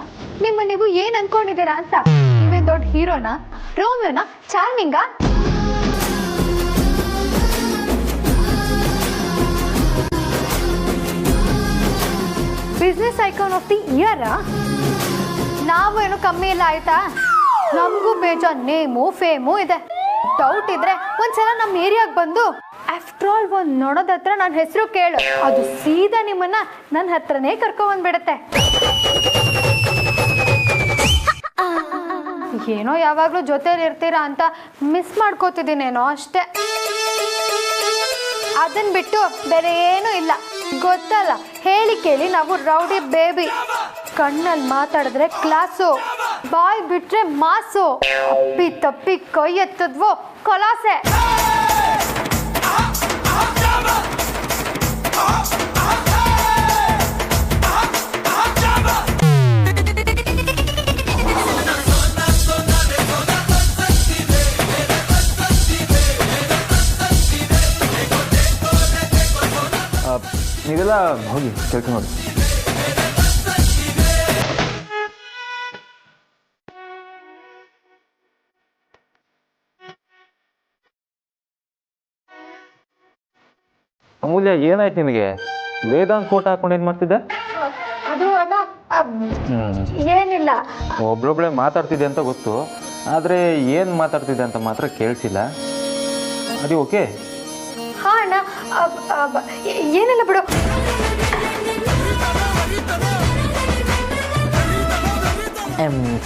ನೀವು ಏನ್ ಅನ್ಕೊಂಡಿದ್ದೀರಾ ಅಂತ? ನೀವೇ ದೊಡ್ಡ ಹೀರೋನಾ, ರೋಮಿಯೋನಾ, ಚಾರ್ಮಿಂಗಾ? Business icon of the year? ನಾವು ಏನು ಕಮ್ಮಿ ಇಲ್ಲ ಆಯ್ತಾ? ನಮಗೂ ಬೇಜಾನ್ ನೇಮು ಫೇಮು ಇದೆ. ಡೌಟ್ ಇದ್ರೆ ಒಂದ್ಸಲ ನಮ್ಮ ಏರಿಯಾಗೆ ಬಂದು ಆಫ್ಟರ್ ಆಲ್ ಒಂದು ನೋಡೋದ ಹತ್ರ ನನ್ನ ಹೆಸರು ಕೇಳು, ಅದು ಸೀದಾ ನಿಮ್ಮನ್ನ ನನ್ನ ಹತ್ರನೇ ಕರ್ಕೊಂಡ್ಬಂದ್ಬಿಡತ್ತೆ. ಏನೋ ಯಾವಾಗಲೂ ಜೊತೆಲಿ ಇರ್ತೀರಾ ಅಂತ ಮಿಸ್ ಮಾಡ್ಕೋತಿದ್ದೀನೇನೋ ಅಷ್ಟೇ. ಅದನ್ನ ಬಿಟ್ಟು ಬೇರೆ ಏನೂ ಇಲ್ಲ. ಗೊತ್ತಲ್ಲ, ಹೇಳಿ ಕೇಳಿ ನಾವು ರೌಡಿ ಬೇಬಿ. ಕಣ್ಣಲ್ಲಿ ಮಾತಾಡಿದ್ರೆ ಕ್ಲಾಸು, ಬಾಯ್ ಬಿಟ್ರೆ ಮಾಸು, ಅಪ್ಪಿ ತಪ್ಪಿ ಕೈ ಎತ್ತದ್ವೋ ಕಲಾಸೆ. ನೀವೆಲ್ಲ ಹೋಗಿ ಕೆಲಸ ನೋಡಿ. ಅಮೂಲ್ಯ, ಏನಾಯ್ತು ನಿನಗೆ? ವೇದಾಂತ್ ಫೋಟೋ ಹಾಕೊಂಡು ಏನು ಮಾಡ್ತಿದ್ದೆ? ಅದು ಏನಿಲ್ಲ, ಒಬ್ರೊಬ್ಳೆ ಮಾತಾಡ್ತಿದ್ದೆ ಅಂತ ಗೊತ್ತು, ಆದರೆ ಏನು ಮಾತಾಡ್ತಿದ್ದೆ ಅಂತ ಮಾತ್ರ ಕೇಳಿಸಿಲ್ಲ. ಅದು ಓಕೆ? ಹಾ ಅಣ್ಣ, ಏನಿಲ್ಲ ಬಿಡು.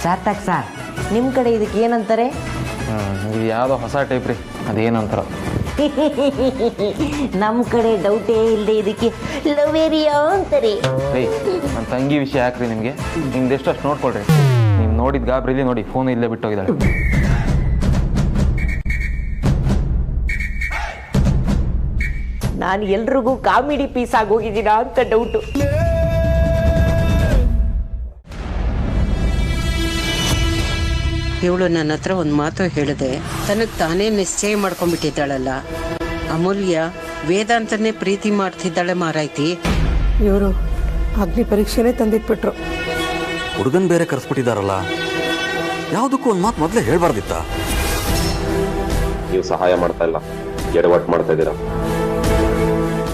ಸಾರ್ಥಕ್ ಸರ್, ನಿಮ್ಮ ಕಡೆ ಇದಕ್ಕೆ ಏನಂತಾರೆ? ಇದು ಯಾವುದೋ ಹೊಸ ಟೈಪ್ ರೀ, ಅದೇನಂತಾರ. ನಮ್ಮ ಕಡೆ ಡೌಟೇ ಇಲ್ಲದೆ ಇದಕ್ಕೆ ಲವೇರಿಯಾ ಅಂತಾರೆ. ನನ್ನ ತಂಗಿ ವಿಷಯ ಯಾಕ್ರಿ ನಿಮಗೆ? ನಿಮ್ದೆಷ್ಟು ಅಷ್ಟು ನೋಡ್ಕೊಳ್ರಿ. ನೀವು ನೋಡಿದ ಗಾಬ್ರಿಲಿ ನೋಡಿ, ಫೋನ್ ಇಲ್ಲೇ ಬಿಟ್ಟೋಗಿದ್ದಾಳೆ. ನಾನು ಎಲ್ರಿಗೂ ಕಾಮಿಡಿ ಪೀಸ್ ಆಗೋಗಿದ್ದೀರಾ ಅಂತ ಡೌಟು. ಇವಳು ನನ್ನ ಹತ್ರ ಒಂದು ಮಾತು ಹೇಳಿದೆ, ತನಗೆ ತಾನೇ ನಿಶ್ಚಯ ಮಾಡ್ಕೊಂಡ್ಬಿಟ್ಟಿದ್ದಾಳಲ್ಲ. ಅಮೂಲ್ಯ ವೇದಾಂತನೇ ಪ್ರೀತಿ ಮಾಡ್ತಿದ್ದಾಳೆ ಮಾರಾಯ್ತಿ. ಇವರು ಅಗ್ನಿ ಪರೀಕ್ಷೆನೇ ತಂದಿಟ್ಬಿಟ್ರು. ಹುಡುಗನ್ ಬೇರೆ ಕರೆಸ್ಬಿಟ್ಟಿದಾರಲ್ಲ, ಯಾವುದಕ್ಕೂ ಒಂದು ಮಾತು ಮೊದಲೇ ಹೇಳ್ಬಾರ್ದಿತ್ತ? ನೀವು ಸಹಾಯ ಮಾಡ್ತಾ ಇಲ್ಲ, ಎಡವಟ್ಟು ಮಾಡ್ತಾ ಇದ್ದೀರಾ.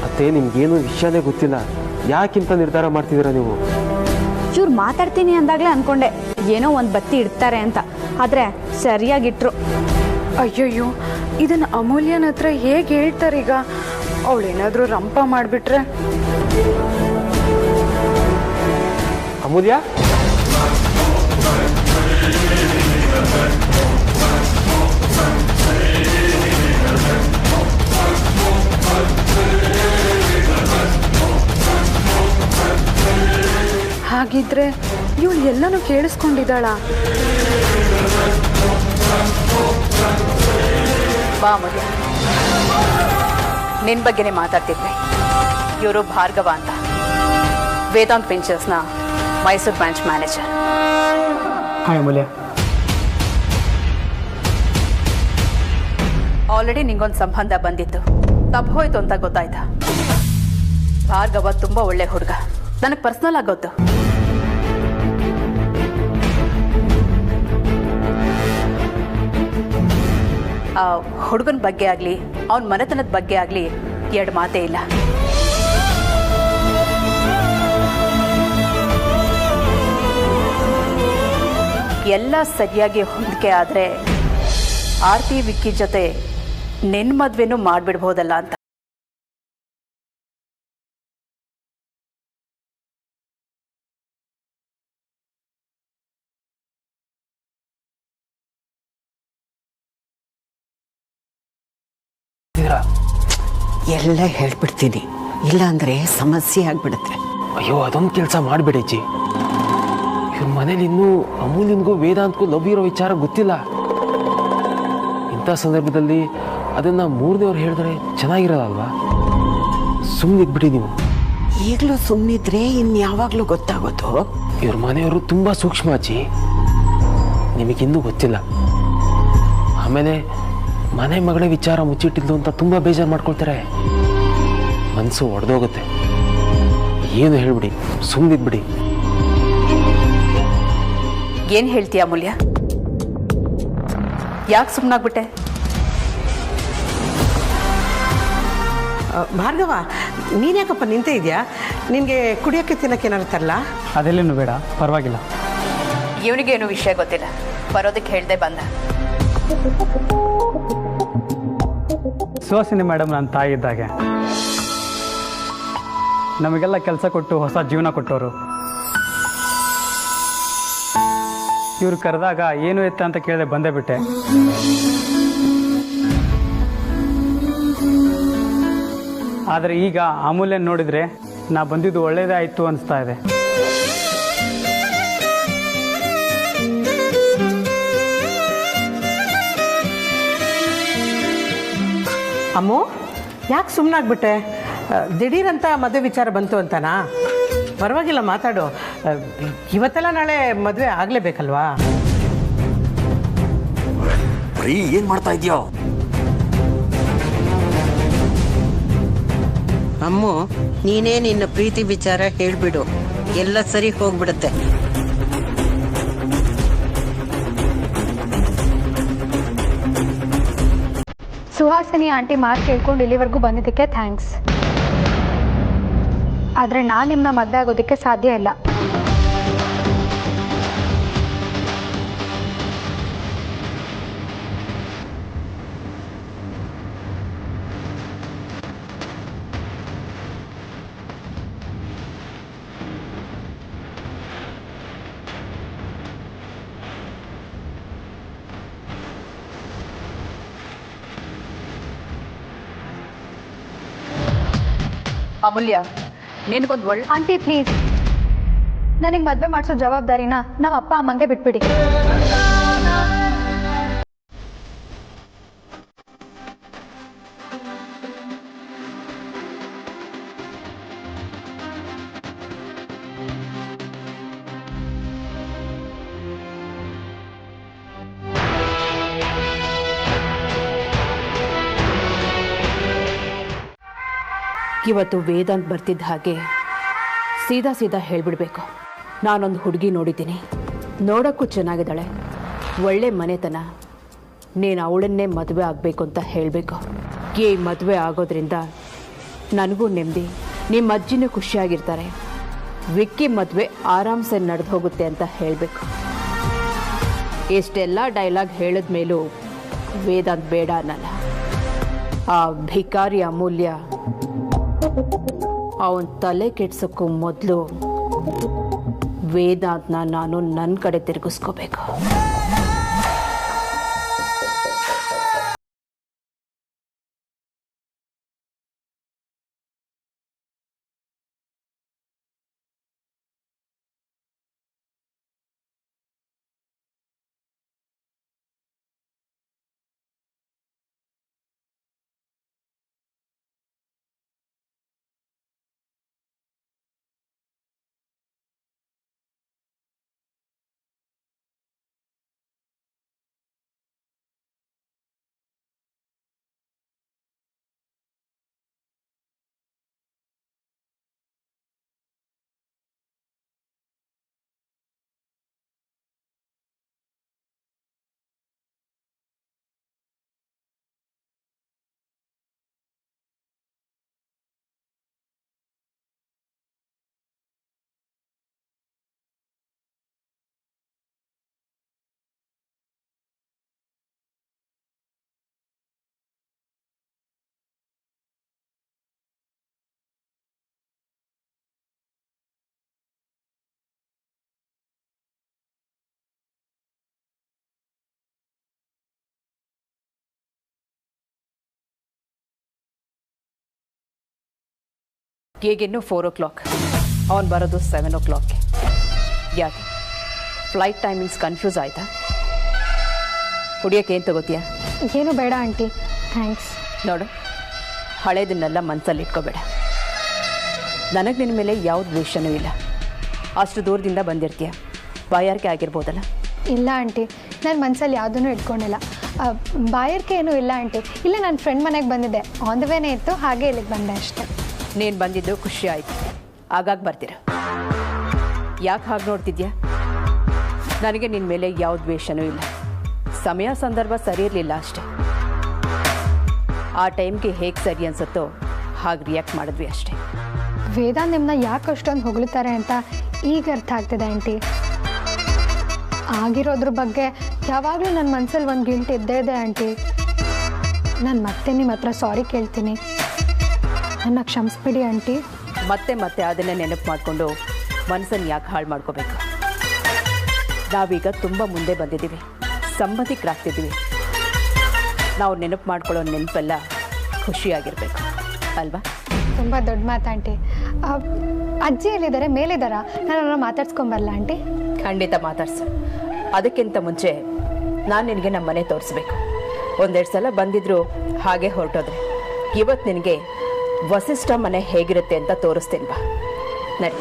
ಅತ್ತೆ, ನಿಮ್ಗೇನು ವಿಷಯನೇ ಗೊತ್ತಿಲ್ಲ, ಯಾಕಿಂತ ನಿರ್ಧಾರ ಮಾಡ್ತಿದ್ದೀರಾ ನೀವು? ಚೂರು ಮಾತಾಡ್ತೀನಿ ಅಂದಾಗಲೇ ಅನ್ಕೊಂಡೆ ಏನೋ ಒಂದು ಬತ್ತಿ ಇಡ್ತಾರೆ ಅಂತ, ಆದರೆ ಸರಿಯಾಗಿಟ್ರು. ಅಯ್ಯಯ್ಯೋ, ಇದನ್ನು ಅಮೂಲ್ಯನ ಹತ್ರ ಹೇಗೆ ಹೇಳ್ತಾರೀಗ? ಅವಳೇನಾದರೂ ರಂಪ ಮಾಡಿಬಿಟ್ರೆ? ಅಮೂಲ್ಯ, ಹಾಗಿದ್ರೆ ಇವಳು ಎಲ್ಲನೂ ಕೇಳಿಸ್ಕೊಂಡಿದ್ದಾಳ? ಬಾ ಅಮೂಲ್ಯ, ನಿನ್ನ ಬಗ್ಗೆನೇ ಮಾತಾಡ್ತಿದ್ದೆ. ಇವರು ಭಾರ್ಗವ ಅಂತ ವೇದಾಂತ್ ವೆಂಚರ್ಸ್ನ Mysuru branch manager. Hi Amulya. Already ನಿಂಗೊಂದು ಸಂಬಂಧ ಬಂದಿತ್ತು, ತಪ್ಪೋಯ್ತು ಅಂತ ಗೊತ್ತಾಯ್ತಾ? ಭಾರ್ಗವ ತುಂಬ ಒಳ್ಳೆ ಹುಡುಗ, ನನಗೆ ಪರ್ಸ್ನಲ್ ಆಗಿ ಗೊತ್ತು. ಆ ಹುಡುಗನ ಬಗ್ಗೆ ಆಗಲಿ ಅವನ ಮನೆತನದ ಬಗ್ಗೆ ಆಗಲಿ ಎರಡು ಮಾತೇ ಇಲ್ಲ. ಎಲ್ಲ ಸರಿಯಾಗಿ ಹೊಂದಿಕೆ ಆದರೆ ಆರ್ತಿ ವಿಕ್ಕಿ ಜೊತೆ ನಿನ್ನ ಮದುವೆನೂ ಮಾಡಿಬಿಡ್ಬೋದಲ್ಲ ಅಂತ. ಎಲ್ಲ ಹೇಳ್ಬಿಡ್ತೀನಿ, ಇಲ್ಲಾಂದ್ರೆ ಸಮಸ್ಯೆ ಆಗ್ಬಿಡುತ್ತೆ. ಅಯ್ಯೋ ಅದೊಂದು ಕೆಲಸ ಮಾಡಿಬಿಡಿ ಅಜ್ಜಿ. ಇವ್ರ ಮನೇಲಿ ಇನ್ನೂ ಅಮೂಲ್ಯನಿಗೂ ವೇದಾಂತಕ್ಕೂ ಲವ್ ಇರೋ ವಿಚಾರ ಗೊತ್ತಿಲ್ಲ. ಇಂಥ ಸಂದರ್ಭದಲ್ಲಿ ಅದನ್ನ ಮೂರನೇವ್ರು ಹೇಳಿದ್ರೆ ಚೆನ್ನಾಗಿರೋದಲ್ವಾ? ಸುಮ್ಮನಿದ್ಬಿಡಿ ನೀವು. ಈಗಲೂ ಸುಮ್ಮನಿದ್ರೆ ಇನ್ಯಾವಾಗಲೂ ಗೊತ್ತಾಗೋದು. ಇವ್ರ ಮನೆಯವರು ತುಂಬ ಸೂಕ್ಷ್ಮ ಅಜ್ಜಿ, ನಿಮಗಿನ್ನೂ ಗೊತ್ತಿಲ್ಲ. ಆಮೇಲೆ ಮನೆ ಮಗಳ ವಿಚಾರ ಮುಚ್ಚಿಟ್ಟಿದ್ದು ಅಂತ ತುಂಬ ಬೇಜಾರು ಮಾಡ್ಕೊಳ್ತಾರೆ, ಮನಸ್ಸು ಒಡೆದೋಗುತ್ತೆ. ಏನು ಹೇಳ್ಬಿಡಿ, ಸುಮ್ಮನಿದ್ಬಿಡಿ. ಏನು ಹೇಳ್ತೀಯ ಅಮೂಲ್ಯ? ಯಾಕೆ ಸುಮ್ಮನಾಗ್ಬಿಟ್ಟೆ? ಭಾರ್ಗವ, ನೀನ್ಯಾಕಪ್ಪ ನಿಂತೇ ಇದೆಯಾ? ನಿನಗೆ ಕುಡಿಯೋಕ್ಕೆ ತಿನ್ನಕ್ಕೆ ಏನಾರು ತರಲ್ಲ? ಅದೆಲ್ಲೇನು ಬೇಡ, ಪರವಾಗಿಲ್ಲ. ಇವನಿಗೇನು ವಿಷಯ ಗೊತ್ತಿಲ್ಲ, ಬರೋದಕ್ಕೆ ಹೇಳ್ದೆ ಬಂದ. ಸುಹಾಸಿನಿ ಮೇಡಮ್ ನನ್ನ ತಾಯಿ ಇದ್ದಾಗೆ, ನಮಗೆಲ್ಲ ಕೆಲಸ ಕೊಟ್ಟು ಹೊಸ ಜೀವನ ಕೊಟ್ಟವರು. ಇವ್ರು ಕರೆದಾಗ ಏನು ಎತ್ತ ಅಂತ ಕೇಳಿದೆ, ಬಂದೇ ಬಿಟ್ಟೆ. ಆದರೆ ಈಗ ಅಮೂಲ್ಯನ ನೋಡಿದರೆ ನಾ ಬಂದಿದ್ದು ಒಳ್ಳೇದೇ ಆಯಿತು ಅನಿಸ್ತಾ ಇದೆ. ಅಮ್ಮು, ಯಾಕೆ ಸುಮ್ಮನಾಗ್ಬಿಟ್ಟೆ? ದಿಢೀರಂತ ಮದುವೆ ವಿಚಾರ ಬಂತು ಅಂತನಾ? ಪರವಾಗಿಲ್ಲ, ಮಾತಾಡು. ಇವತ್ತೆಲ್ಲ ನಾಳೆ ಮದುವೆ ಆಗಲೇಬೇಕಲ್ವಾ? ಬರೀ ಏನು ಮಾಡ್ತಾ ಇದೆಯೋ? ಅಮ್ಮು, ನೀನೇ ನಿನ್ನ ಪ್ರೀತಿ ವಿಚಾರ ಹೇಳ್ಬಿಡು, ಎಲ್ಲ ಸರಿ ಹೋಗ್ಬಿಡುತ್ತೆ. ಸುಹಾಸಿನಿ ಆಂಟಿ ಮಾತು ಕೇಳ್ಕೊಂಡು ಇಲ್ಲಿವರೆಗೂ ಬಂದಿದ್ದಕ್ಕೆ ಥ್ಯಾಂಕ್ಸ್. ಆದರೆ ನಾನು ನಿಮ್ಮನ್ನ ಮದುವೆ ಆಗೋದಕ್ಕೆ ಸಾಧ್ಯ ಇಲ್ಲ. ಅಮೂಲ್ಯ, ನಿನಗೊಂದು ಒಳ್ಳೆ ಆಂಟಿ ಪ್ಲೀಸ್, ನನಗೆ ಮದುವೆ ಮಾಡಿಸೋ ಜವಾಬ್ದಾರಿನ ನಮ್ಮ ಅಪ್ಪ ಅಮ್ಮಂಗೆ ಬಿಟ್ಬಿಡಿ. ಇವತ್ತು ವೇದಾಂತ್ ಬರ್ತಿದ್ದ ಹಾಗೆ ಸೀದಾ ಸೀದಾ ಹೇಳಿಬಿಡ್ಬೇಕು, ನಾನೊಂದು ಹುಡುಗಿ ನೋಡಿದ್ದೀನಿ, ನೋಡೋಕ್ಕೂ ಚೆನ್ನಾಗಿದ್ದಾಳೆ, ಒಳ್ಳೆ ಮನೆತನ, ನೀನು ಅವಳನ್ನೇ ಮದುವೆ ಆಗಬೇಕು ಅಂತ ಹೇಳಬೇಕು. ಈ ಮದುವೆ ಆಗೋದ್ರಿಂದ ನನಗೂ ನೆಮ್ಮದಿ, ನಿಮ್ಮ ಅಜ್ಜಿನೂ ಖುಷಿಯಾಗಿರ್ತಾರೆ, ವಿಕ್ಕಿ ಮದುವೆ ಆರಾಮ್ಸೆ ನಡೆದು ಹೋಗುತ್ತೆ ಅಂತ ಹೇಳಬೇಕು. ಇಷ್ಟೆಲ್ಲ ಡೈಲಾಗ್ ಹೇಳಿದ ಮೇಲೂ ವೇದಾಂತ್ ಬೇಡ ಅನ್ನಲ್ಲ. ಆ ಭಿಕಾರಿ ಅಮೂಲ್ಯ ಅವನ ತಲೆ ಕೆಡ್ಸೋಕ್ಕೂ ಮೊದಲು ವೇದಾಂತ್ನ ನಾನು ನನ್ನ ಕಡೆ ತಿರುಗಿಸ್ಕೋಬೇಕು. ಈಗಿನ್ನೂ 4 o'clock, ಅವನು ಬರೋದು 7 o'clock. ಯಾಕೆ ಫ್ಲೈಟ್ ಟೈಮಿಂಗ್ಸ್ ಕನ್ಫ್ಯೂಸ್ ಆಯಿತಾ? ಕುಡಿಯೋಕೆ ಏನು ತಗೋತೀಯಾ? ಏನು ಬೇಡ ಆಂಟಿ, ಥ್ಯಾಂಕ್ಸ್. ನೋಡು, ಹಳೇದನ್ನೆಲ್ಲ ಮನಸ್ಸಲ್ಲಿ ಇಟ್ಕೋಬೇಡ. ನನಗೆ ನಿನ್ನ ಮೇಲೆ ಯಾವ ದ್ವೇಷನೂ ಇಲ್ಲ. ಅಷ್ಟು ದೂರದಿಂದ ಬಂದಿರ್ತೀಯ, ಬಾಯಾರಿಕೆ ಆಗಿರ್ಬೋದಲ್ಲ? ಇಲ್ಲ ಆಂಟಿ, ನಾನು ಮನಸ್ಸಲ್ಲಿ ಯಾವುದೂ ಇಟ್ಕೊಂಡಿಲ್ಲ. ಬಾಯಾರಿಕೆ ಏನೂ ಇಲ್ಲ ಆಂಟಿ. ಇಲ್ಲ, ನನ್ನ ಫ್ರೆಂಡ್ ಮನೆಗೆ ಬಂದಿದ್ದೆ, ಆನ್ ದ ವೇನೇ ಇತ್ತು, ಹಾಗೆ ಇಲ್ಲಿಗೆ ಬಂದೆ ಅಷ್ಟೇ. ನೀನು ಬಂದಿದ್ದು ಖುಷಿ ಆಯಿತು, ಆಗಾಗ ಬರ್ತೀರ. ಯಾಕೆ ಹಾಗೆ ನೋಡ್ತಿದ್ಯಾ? ನನಗೆ ನಿನ್ನ ಮೇಲೆ ಯಾವ ದ್ವೇಷನೂ ಇಲ್ಲ. ಸಮಯ ಸಂದರ್ಭ ಸರಿ ಇರಲಿಲ್ಲ ಅಷ್ಟೆ. ಆ ಟೈಮ್ಗೆ ಹೇಗೆ ಸರಿ ಅನ್ಸುತ್ತೋ ಹಾಗೆ ರಿಯಾಕ್ಟ್ ಮಾಡಿದ್ವಿ ಅಷ್ಟೇ. ವೇದಾಂತ್ ನಿಮ್ಮನ್ನ ಯಾಕೆ ಅಷ್ಟೊಂದು ಹೊಗಳ್ತಾರೆ ಅಂತ ಈಗ ಅರ್ಥ ಆಗ್ತಿದೆ ಆಂಟಿ. ಆಗಿರೋದ್ರ ಬಗ್ಗೆ ಯಾವಾಗಲೂ ನನ್ನ ಮನಸ್ಸಲ್ಲಿ ಒಂದು ಗಿಲ್ಟ್ ಇದ್ದೇ ಇದೆ ಆಂಟಿ. ನಾನು ಮತ್ತೆ ನಿಮ್ಮ ಹತ್ರ ಸಾರಿ ಕೇಳ್ತೀನಿ, ನನ್ನ ಕ್ಷಮಿಸ್ಬಿಡಿ ಆಂಟಿ. ಮತ್ತೆ ಮತ್ತೆ ಅದನ್ನೇ ನೆನಪು ಮಾಡಿಕೊಂಡು ಮನಸ್ಸನ್ನು ಯಾಕೆ ಹಾಳು ಮಾಡ್ಕೋಬೇಕು? ನಾವೀಗ ತುಂಬ ಮುಂದೆ ಬಂದಿದ್ದೀವಿ, ಸಂಬಂಧಿಕರಾಗ್ತಿದ್ದೀವಿ. ನಾವು ನೆನಪು ಮಾಡ್ಕೊಳ್ಳೋ ನೆನಪೆಲ್ಲ ಖುಷಿಯಾಗಿರಬೇಕು ಅಲ್ವಾ? ತುಂಬ ದೊಡ್ಡ ಮಾತು ಆಂಟಿ. ಅಜ್ಜಿ ಎಲ್ಲಿದ್ದಾರೆ? ಮೇಲಿದ್ದಾರಾ? ನಾನು ಅವ್ರನ್ನ ಮಾತಾಡ್ಸ್ಕೊಂಬರಲ್ಲ ಆಂಟಿ? ಖಂಡಿತ ಮಾತಾಡ್ಸು. ಅದಕ್ಕಿಂತ ಮುಂಚೆ ನಾನು ನಿನಗೆ ನಮ್ಮ ಮನೆ ತೋರಿಸ್ಬೇಕು. 1-2 ಸಲ ಬಂದಿದ್ರು ಹಾಗೆ ಹೊರಟೋದ್ರೆ. ಇವತ್ತು ನಿನಗೆ ವಸಿಷ್ಠ ಮನೆ ಹೇಗಿರುತ್ತೆ ಅಂತ ತೋರಿಸ್ತೀನಿ ಬಾ. ನಡಿ.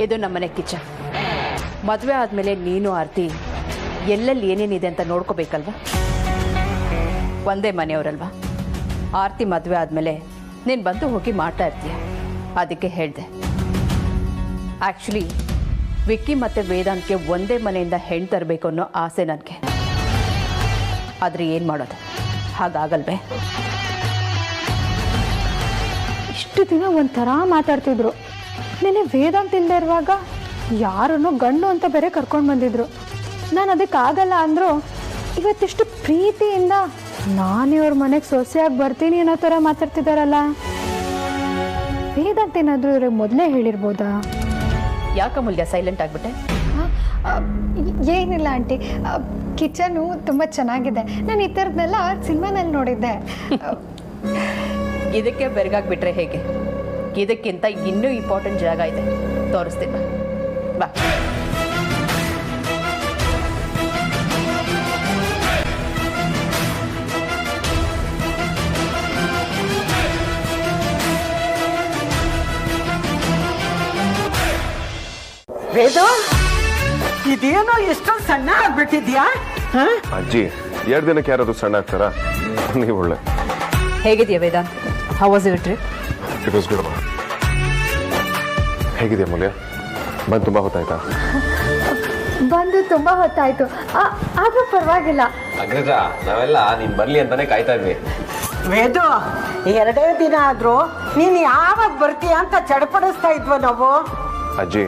ಇದು ನಮ್ಮನೆ ಕಿಚನ್. ಮದುವೆ ಆದಮೇಲೆ ನೀನು ಆರ್ತಿ ಎಲ್ಲೆಲ್ಲಿ ಏನೇನಿದೆ ಅಂತ ನೋಡ್ಕೋಬೇಕಲ್ವಾ? ಒಂದೇ ಮನೆಯವರಲ್ವಾ? ಆರ್ತಿ ಮದುವೆ ಆದಮೇಲೆ ನೀನು ಬಂದು ಹೋಗಿ ಮಾಡ್ತಾ ಇರ್ತೀಯ, ಅದಕ್ಕೆ ಹೇಳಿದೆ. ಆ್ಯಕ್ಚುಲಿ ವಿಕ್ಕಿ ಮತ್ತು ವೇದಾಂತ್ಗೆ ಒಂದೇ ಮನೆಯಿಂದ ಹೆಣ್ಣು ತರಬೇಕು ಅನ್ನೋ ಆಸೆ ನನಗೆ. ಆದರೆ ಏನು ಮಾಡೋದು, ಹಾಗಾಗಲ್ವೇ? ಇಷ್ಟು ದಿನ ಒಂಥರ ಮಾತಾಡ್ತಿದ್ರು. ನೆನೆ ವೇದಾಂತ್ ಇಲ್ಲದೆ ಇರುವಾಗ ಯಾರನ್ನೋ ಗಂಡು ಅಂತ ಬೇರೆ ಕರ್ಕೊಂಡು ಬಂದಿದ್ರು. ನಾನು ಅದಕ್ಕಾಗಲ್ಲ ಅಂದರು. ಇವತ್ತಿಷ್ಟು ಪ್ರೀತಿಯಿಂದ ನಾನೇ ಅವ್ರ ಮನೆಗೆ ಸೊಸೆಯಾಗಿ ಬರ್ತೀನಿ ಅನ್ನೋ ಥರ ಮಾತಾಡ್ತಿದ್ದಾರಲ್ಲ. ವೇದಾಂತ್ ಏನಾದರೂ ಇವ್ರಿಗೆ ಮೊದಲೇ ಹೇಳಿರ್ಬೋದಾ? ಯಾಕಮೂಲ್ಯ ಸೈಲೆಂಟ್ ಆಗಿಬಿಟ್ಟೆ? ಏನಿಲ್ಲ ಆಂಟಿ, ಕಿಚನು ತುಂಬ ಚೆನ್ನಾಗಿದೆ. ನಾನು ಈ ಥರದ್ನೆಲ್ಲ ಸಿನಿಮಾನಲ್ಲಿ ನೋಡಿದ್ದೆ. ಇದಕ್ಕೆ ಬೆರಗಾಗ್ಬಿಟ್ರೆ ಹೇಗೆ? ಇದಕ್ಕಿಂತ ಇನ್ನೂ ಇಂಪಾರ್ಟೆಂಟ್ ಜಾಗ ಇದೆ, ತೋರಿಸ್ತೀನಿ ಬಾ. ವೇದು, ಇದೇನೋ ಎಷ್ಟೊಂದು ಸಣ್ಣ ಆಗ್ಬಿಟ್ಟಿದ್ಯಾ? ಅಜ್ಜಿ, 2 ದಿನಕ್ಕೆ ಯಾರಾದ್ರೂ ಸಣ್ಣ ಆಗ್ತಾರಾ? ನೀವು ಒಳ್ಳೆ. ಹೇಗಿದೆಯಾ Vedant? How was your trip? It was good. ಹೇಗಿದೆ ಅಮೂಲ್ಯ? ಬಂದು ತುಂಬ ಹೊತ್ತಾಯ್ತಾ? ಬಂದು ತುಂಬ ಹೊತ್ತಾಯ್ತು, ಆದರೂ ಪರವಾಗಿಲ್ಲ. ಅಗ್ರಜ, ನಾವೆಲ್ಲ ನೀನು ಬರಲಿ ಅಂತಾನೆ ಕಾಯ್ತಾ ಇದ್ವಿ. ವೇದು, 2 ದಿನ ಆದ್ರೂ ನೀನು ಯಾವಾಗ ಬರ್ತೀಯ ಅಂತ ಚಡಪಡಿಸ್ತಾ ಇದ್ವ ನಾವು. ಅಜ್ಜಿ,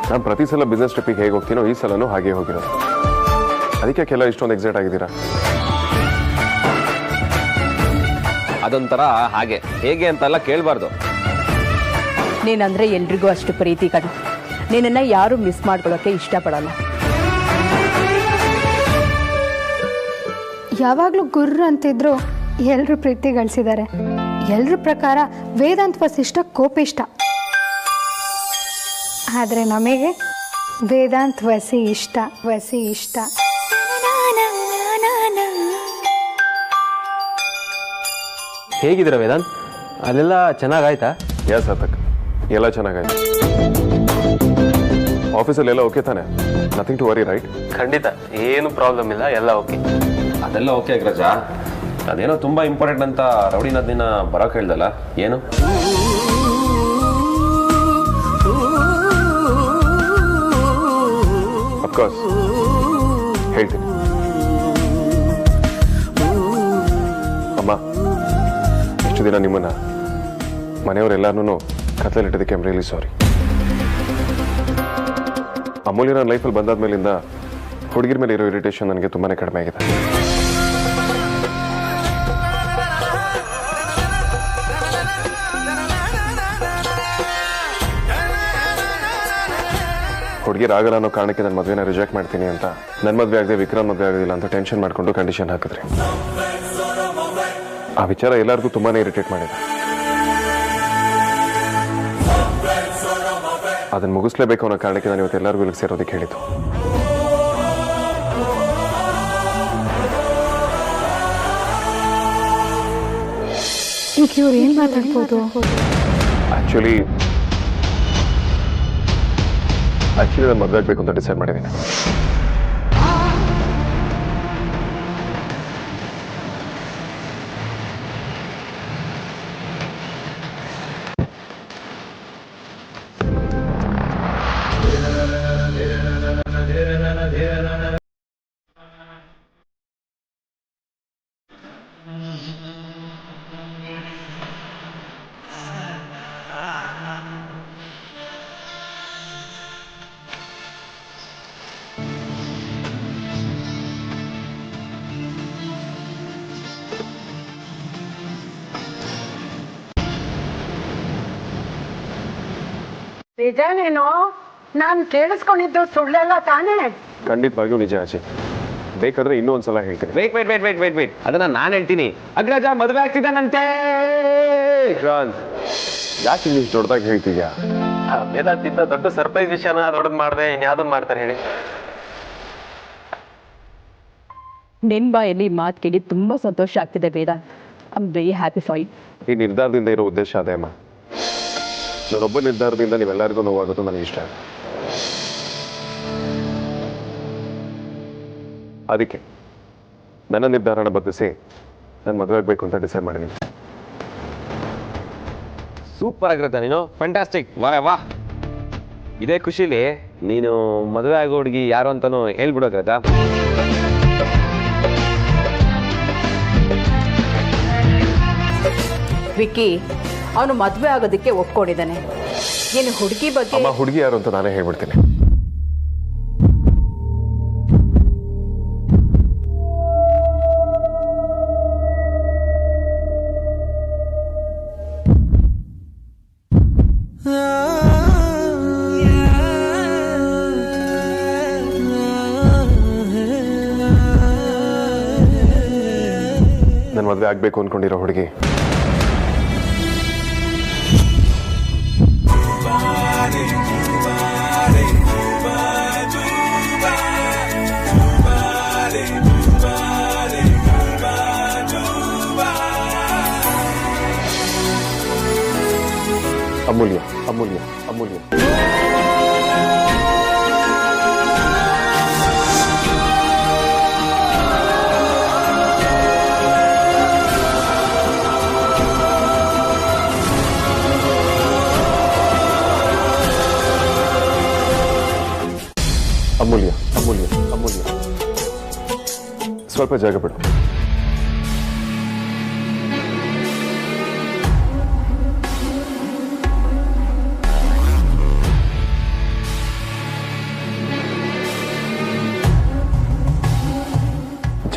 ನಾನು ಪ್ರತಿ ಸಲ ಬಿಸ್ನೆಸ್ ಟ್ರಿಪ್ಪಿಗೆ ಹೇಗೆ ಹೋಗ್ತೀನೋ ಈ ಸಲನೂ ಹಾಗೆ ಹೋಗಿರೋದು. ಅದಕ್ಕೆ ಕೆಲ ಇಷ್ಟೊಂದು ಎಕ್ಸೈಟ್ ಆಗಿದ್ದೀರಾ? ಅದೊಂಥರ ಹಾಗೆ ಹೇಗೆ ಅಂತೆಲ್ಲ ಕೇಳಬಾರ್ದು. ನೀನಂದ್ರೆ ಎಲ್ರಿಗೂ ಅಷ್ಟು ಪ್ರೀತಿ ಕಣ. ನಿನ್ನನ್ನು ಯಾರೂ ಮಿಸ್ ಮಾಡ್ಕೊಳ್ಳೋಕ್ಕೆ ಇಷ್ಟಪಡಲ್ಲ. ಯಾವಾಗಲೂ ಗುರ್ರ ಅಂತಿದ್ರು ಎಲ್ಲರೂ ಪ್ರೀತಿ ಗಳಿಸಿದ್ದಾರೆ. ಎಲ್ಲರ ಪ್ರಕಾರ ವೇದಾಂತ್ ವಸಿಷ್ಠ ಕೋಪಿಷ್ಟ. ಆದರೆ ನಮಗೆ ವೇದಾಂತ್ ವಸಿ ಇಷ್ಟ. ಹೇಗಿದ್ದೀರಾ ವೇದಾಂತ್? ಅಲ್ಲೆಲ್ಲ ಚೆನ್ನಾಗಾಯ್ತಾ? ಯಾ ಸಾರ್ಥಕ್, ಎಲ್ಲ ಚೆನ್ನಾಗಾಯ್ತು. ಆಫೀಸಲ್ಲೆಲ್ಲ ಓಕೆ ತಾನೆ? Nothing to worry, right? ಖಂಡಿತ ಏನು ಪ್ರಾಬ್ಲಮ್ ಇಲ್ಲ, ಎಲ್ಲ ಓಕೆ. ಅದೆಲ್ಲ ಓಕೆ ಅಗ್ರಜ. ಅದೇನೋ ತುಂಬಾ ಇಂಪಾರ್ಟೆಂಟ್ ಅಂತ ರೌಡಿನಾಥ್ ದಿನ ಬರೋಕೆ ಹೇಳ್ದಲ್ಲ, ಏನು? ಅಫ್ಕೋರ್ಸ್ ಹೇಳ್ತೀನಿ. ಅಮ್ಮ, ಇಷ್ಟು ದಿನ ನಿಮ್ಮನ್ನ ಮನೆಯವರೆಲ್ಲರೂ ಕತ್ಲಲ್ಲಿಟ್ಟಿದ್ದಕ್ಕೆ ಐ ಆಮ್ ರಿಯಲಿ ಸಾರಿ. ಅಮೂಲ್ಯ ನನ್ನ ಲೈಫಲ್ಲಿ ಬಂದಾದ್ಮೇಲಿಂದ ಹುಡುಗಿರ ಮೇಲೆ ಇರೋ ಇರಿಟೇಷನ್ ನನಗೆ ತುಂಬಾನೇ ಕಡಿಮೆ ಆಗಿದೆ. ಹುಡುಗಿರ್ ಆಗಲ್ಲ ಅನ್ನೋ ಕಾರಣಕ್ಕೆ ನನ್ನ ಮದುವೆನ ರಿಜೆಕ್ಟ್ ಮಾಡ್ತೀನಿ ಅಂತ ನನ್ನ ಮದುವೆ ಆಗದೆ ವಿಕ್ರಮ್ ಮದುವೆ ಆಗೋದಿಲ್ಲ ಅಂತ ಟೆನ್ಷನ್ ಮಾಡ್ಕೊಂಡು ಕಂಡೀಷನ್ ಹಾಕಿದ್ರಿ. ಆ ವಿಚಾರ ಎಲ್ಲರಿಗೂ ತುಂಬಾನೇ ಇರಿಟೇಟ್ ಮಾಡಿದೆ. ಅದನ್ನ ಮುಗಿಸ್ಲೇಬೇಕು ಅನ್ನೋ ಕಾರಣಕ್ಕೆ ನಾನು ಇವತ್ತು ಎಲ್ಲರಿಗೂ ಇಲ್ಲಿಗೆ ಸೇರೋದಕ್ಕೆ ಹೇಳಿದ್ದು. ಈಗ ಇವ್ರು ಏನ್ ಮಾತಾಡ್ಬೋದು? ಆಕ್ಚುಲಿ ನಾನು ಮದುವೆ ಆಗಬೇಕು ಅಂತ ಡಿಸೈಡ್ ಮಾಡಿದ್ದೀನಿ. ನಿಜನೇನೋ? ನಾನು ಕೇಳಿಸ್ಕೊಂಡಿದ್ದು ಸುಳ್ಳೆಲ್ಲ ತಾನೇ? ಖಂಡಿತವಾಗಿಯೂ ನಿಜ ಅಜಯ್. ಬೇಕಾದ್ರೆ ಇನ್ನೂ ಒಂದ್ಸಲ ಹೇಳ್ತೀನಿ. ವೇಟ್ ಅದನ್ನ ನಾನು ಹೇಳ್ತೀನಿ. ಅಗ್ರಜ ಮದುವೆ ಆಗ್ತಿದ್ದಾನಂತೆ. ಯಾಕೆ ಇಂಗ್ಲೀಷ್ ದೊಡ್ಡದಾಗಿ ಹೇಳ್ತೀಯಾ? ವೇದಾಂತಿಂದ ದೊಡ್ಡ ಸರ್ಪ್ರೈಸ್ ವಿಷಯನ ದೊಡ್ಡದು ಮಾಡಿದೆ, ಇನ್ಯಾವ್ದನ್ನ ಮಾಡ್ತಾರೆ ಹೇಳಿ? ನಿನ್ ಬಾಯಲ್ಲಿ ಮಾತು ಕೇಳಿ ತುಂಬಾ ಸಂತೋಷ ಆಗ್ತಿದೆ Vedant. I am very happy for you. ಈ ನಿರ್ಧಾರದಿಂದ ಇರೋ ಉದ್ದೇಶ ಅದೇ ಅಮ್ಮ. ನಾನೊಬ್ಬ ನಿರ್ಧಾರದಿಂದ ನೀವೆಲ್ಲರಿಗೂ ನೋವಾಗೋದು ನನಗೆ ಇಷ್ಟ. ಅದಕ್ಕೆ ನನ್ನ ನಿರ್ಧಾರನ ಬದಲಿಸಿ ನಾನು ಮದುವೆ ಆಗಬೇಕು ಅಂತ ಡಿಸೈಡ್ ಮಾಡಿದ್ದೀನಿ. ಸೂಪರ್ ಆಗಿರುತ್ತೆ ನೀನು, ಫ್ಯಾಂಟಾಸ್ಟಿಕ್. ವಾ ಇದೇ ಖುಷಿಲಿ ನೀನು ಮದುವೆ ಆಗೋ ಹುಡುಗಿ ಯಾರು ಅಂತಾನು ಹೇಳ್ಬಿಡೋಕ್ಕಾಗತ್ತಾ? ವಿಕ್ಕಿ ಅವನು ಮದುವೆ ಆಗೋದಕ್ಕೆ ಒಪ್ಕೊಂಡಿದ್ದಾನೆ. ಏನು ಹುಡುಗಿ ಬಗ್ಗೆ? ಅಮ್ಮ, ಹುಡುಗಿ ಯಾರು ಅಂತ ನಾನೇ ಹೇಳ್ಬಿಡ್ತೀನಿ. ನನ್ನ ಮದುವೆ ಆಗ್ಬೇಕು ಅನ್ಕೊಂಡಿರೋ ಹುಡುಗಿ ಅಮೂಲ್ಯ. ಅಮೂಲ್ಯ, ಸ್ವಲ್ಪ ಜಾಗ ಬಿಡು.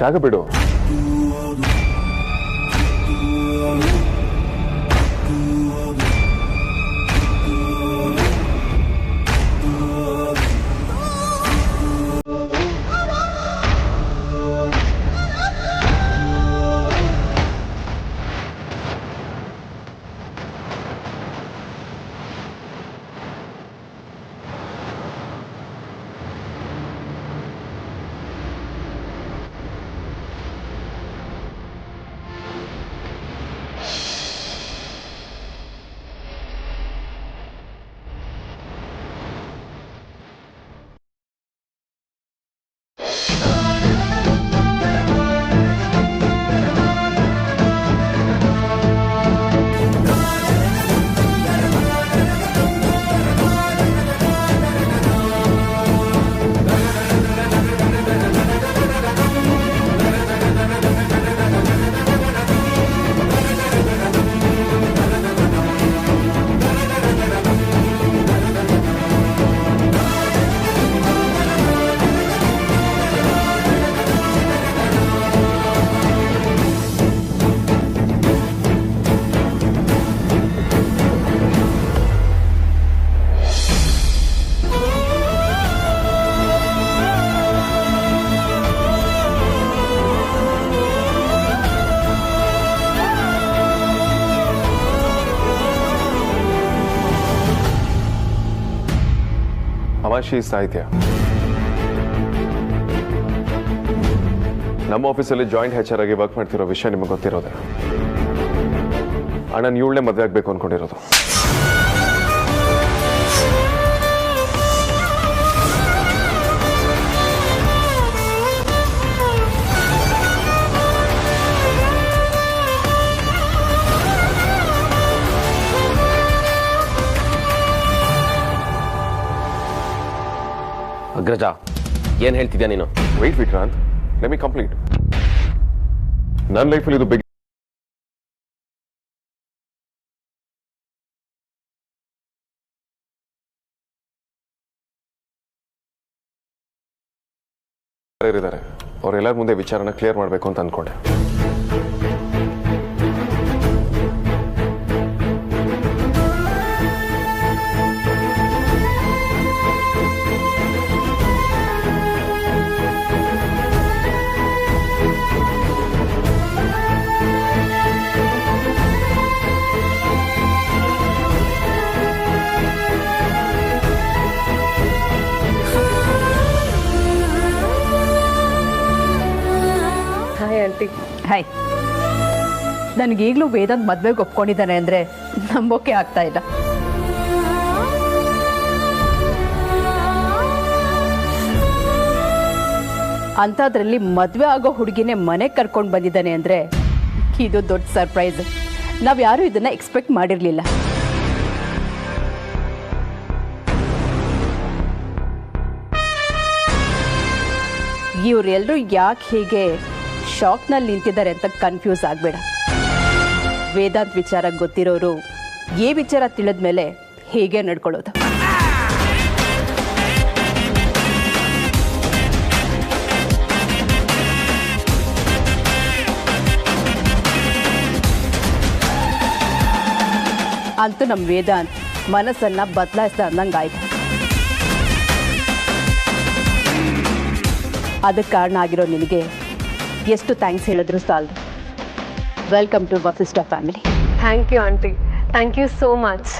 ಜಾಗ ಬಿಡು. ತಮಾಷೆ ಸಾಹಿತ್ಯ. ನಮ್ಮ ಆಫೀಸಲ್ಲಿ ಜಾಯಿಂಟ್ HR ಆಗಿ ವರ್ಕ್ ಮಾಡ್ತಿರೋ ವಿಷಯ ನಿಮಗೆ ಗೊತ್ತಿರೋದೆ. ಅಣ್ಣ ಇವಳನ್ನೇ ಮದುವೆ ಆಗಬೇಕು ಅನ್ಕೊಂಡಿರೋದು. ಅಗ್ರಜ, ಏನ್ ಹೇಳ್ತಿದ್ಯಾ ನೀನು? Wait Vikrant, let me complete. ನನ್ನ ಲೈಫಲ್ಲಿ ಇದು ಬಿಗ್ ಇದ್ದಾರೆ. ಅವರೆಲ್ಲರ ಮುಂದೆ ವಿಚಾರನ ಕ್ಲಿಯರ್ ಮಾಡಬೇಕು ಅಂತ ಅನ್ಕೊಂಡೆ. ಹಾಯ್. ನನಗೀಗಲೂ ವೇದಾಂತ್ ಮದುವೆಗೆ ಒಪ್ಕೊಂಡಿದ್ದಾನೆ ಅಂದರೆ ನಂಬೋಕೆ ಆಗ್ತಾ ಇಲ್ಲ. ಅಂಥದ್ರಲ್ಲಿ ಮದುವೆ ಆಗೋ ಹುಡುಗಿನೇ ಮನೆಗೆ ಕರ್ಕೊಂಡು ಬಂದಿದ್ದಾನೆ ಅಂದರೆ ಇದು ದೊಡ್ಡ ಸರ್ಪ್ರೈಸ್. ನಾವು ಯಾರೂ ಇದನ್ನು ಎಕ್ಸ್ಪೆಕ್ಟ್ ಮಾಡಿರಲಿಲ್ಲ. ಇವರೆಲ್ಲರೂ ಯಾಕೆ ಹೀಗೆ ಶಾಕ್ನಲ್ಲಿ ನಿಂತಿದ್ದಾರೆ ಅಂತ ಕನ್ಫ್ಯೂಸ್ ಆಗಬೇಡ. ವೇದಾಂತ್ ವಿಚಾರ ಗೊತ್ತಿರೋರು ಈ ವಿಚಾರ ತಿಳಿದ ಮೇಲೆ ಹೇಗೆ ನಡ್ಕೊಳ್ಳೋದು. ಅಂತೂ ನಮ್ಮ ವೇದಾಂತ್ ಮನಸ್ಸನ್ನು ಬದಲಾಯಿಸ್ತಾ ಅಂದಂಗಾಯ್ತು. ಅದಕ್ಕೆ ಕಾರಣ ಆಗಿರೋ ನಿನಗೆ ಎಷ್ಟು ಥ್ಯಾಂಕ್ಸ್ ಹೇಳಿದ್ರು ಸಾಲದು. Welcome to Vasishtha family. Thank you aunty, thank you so much.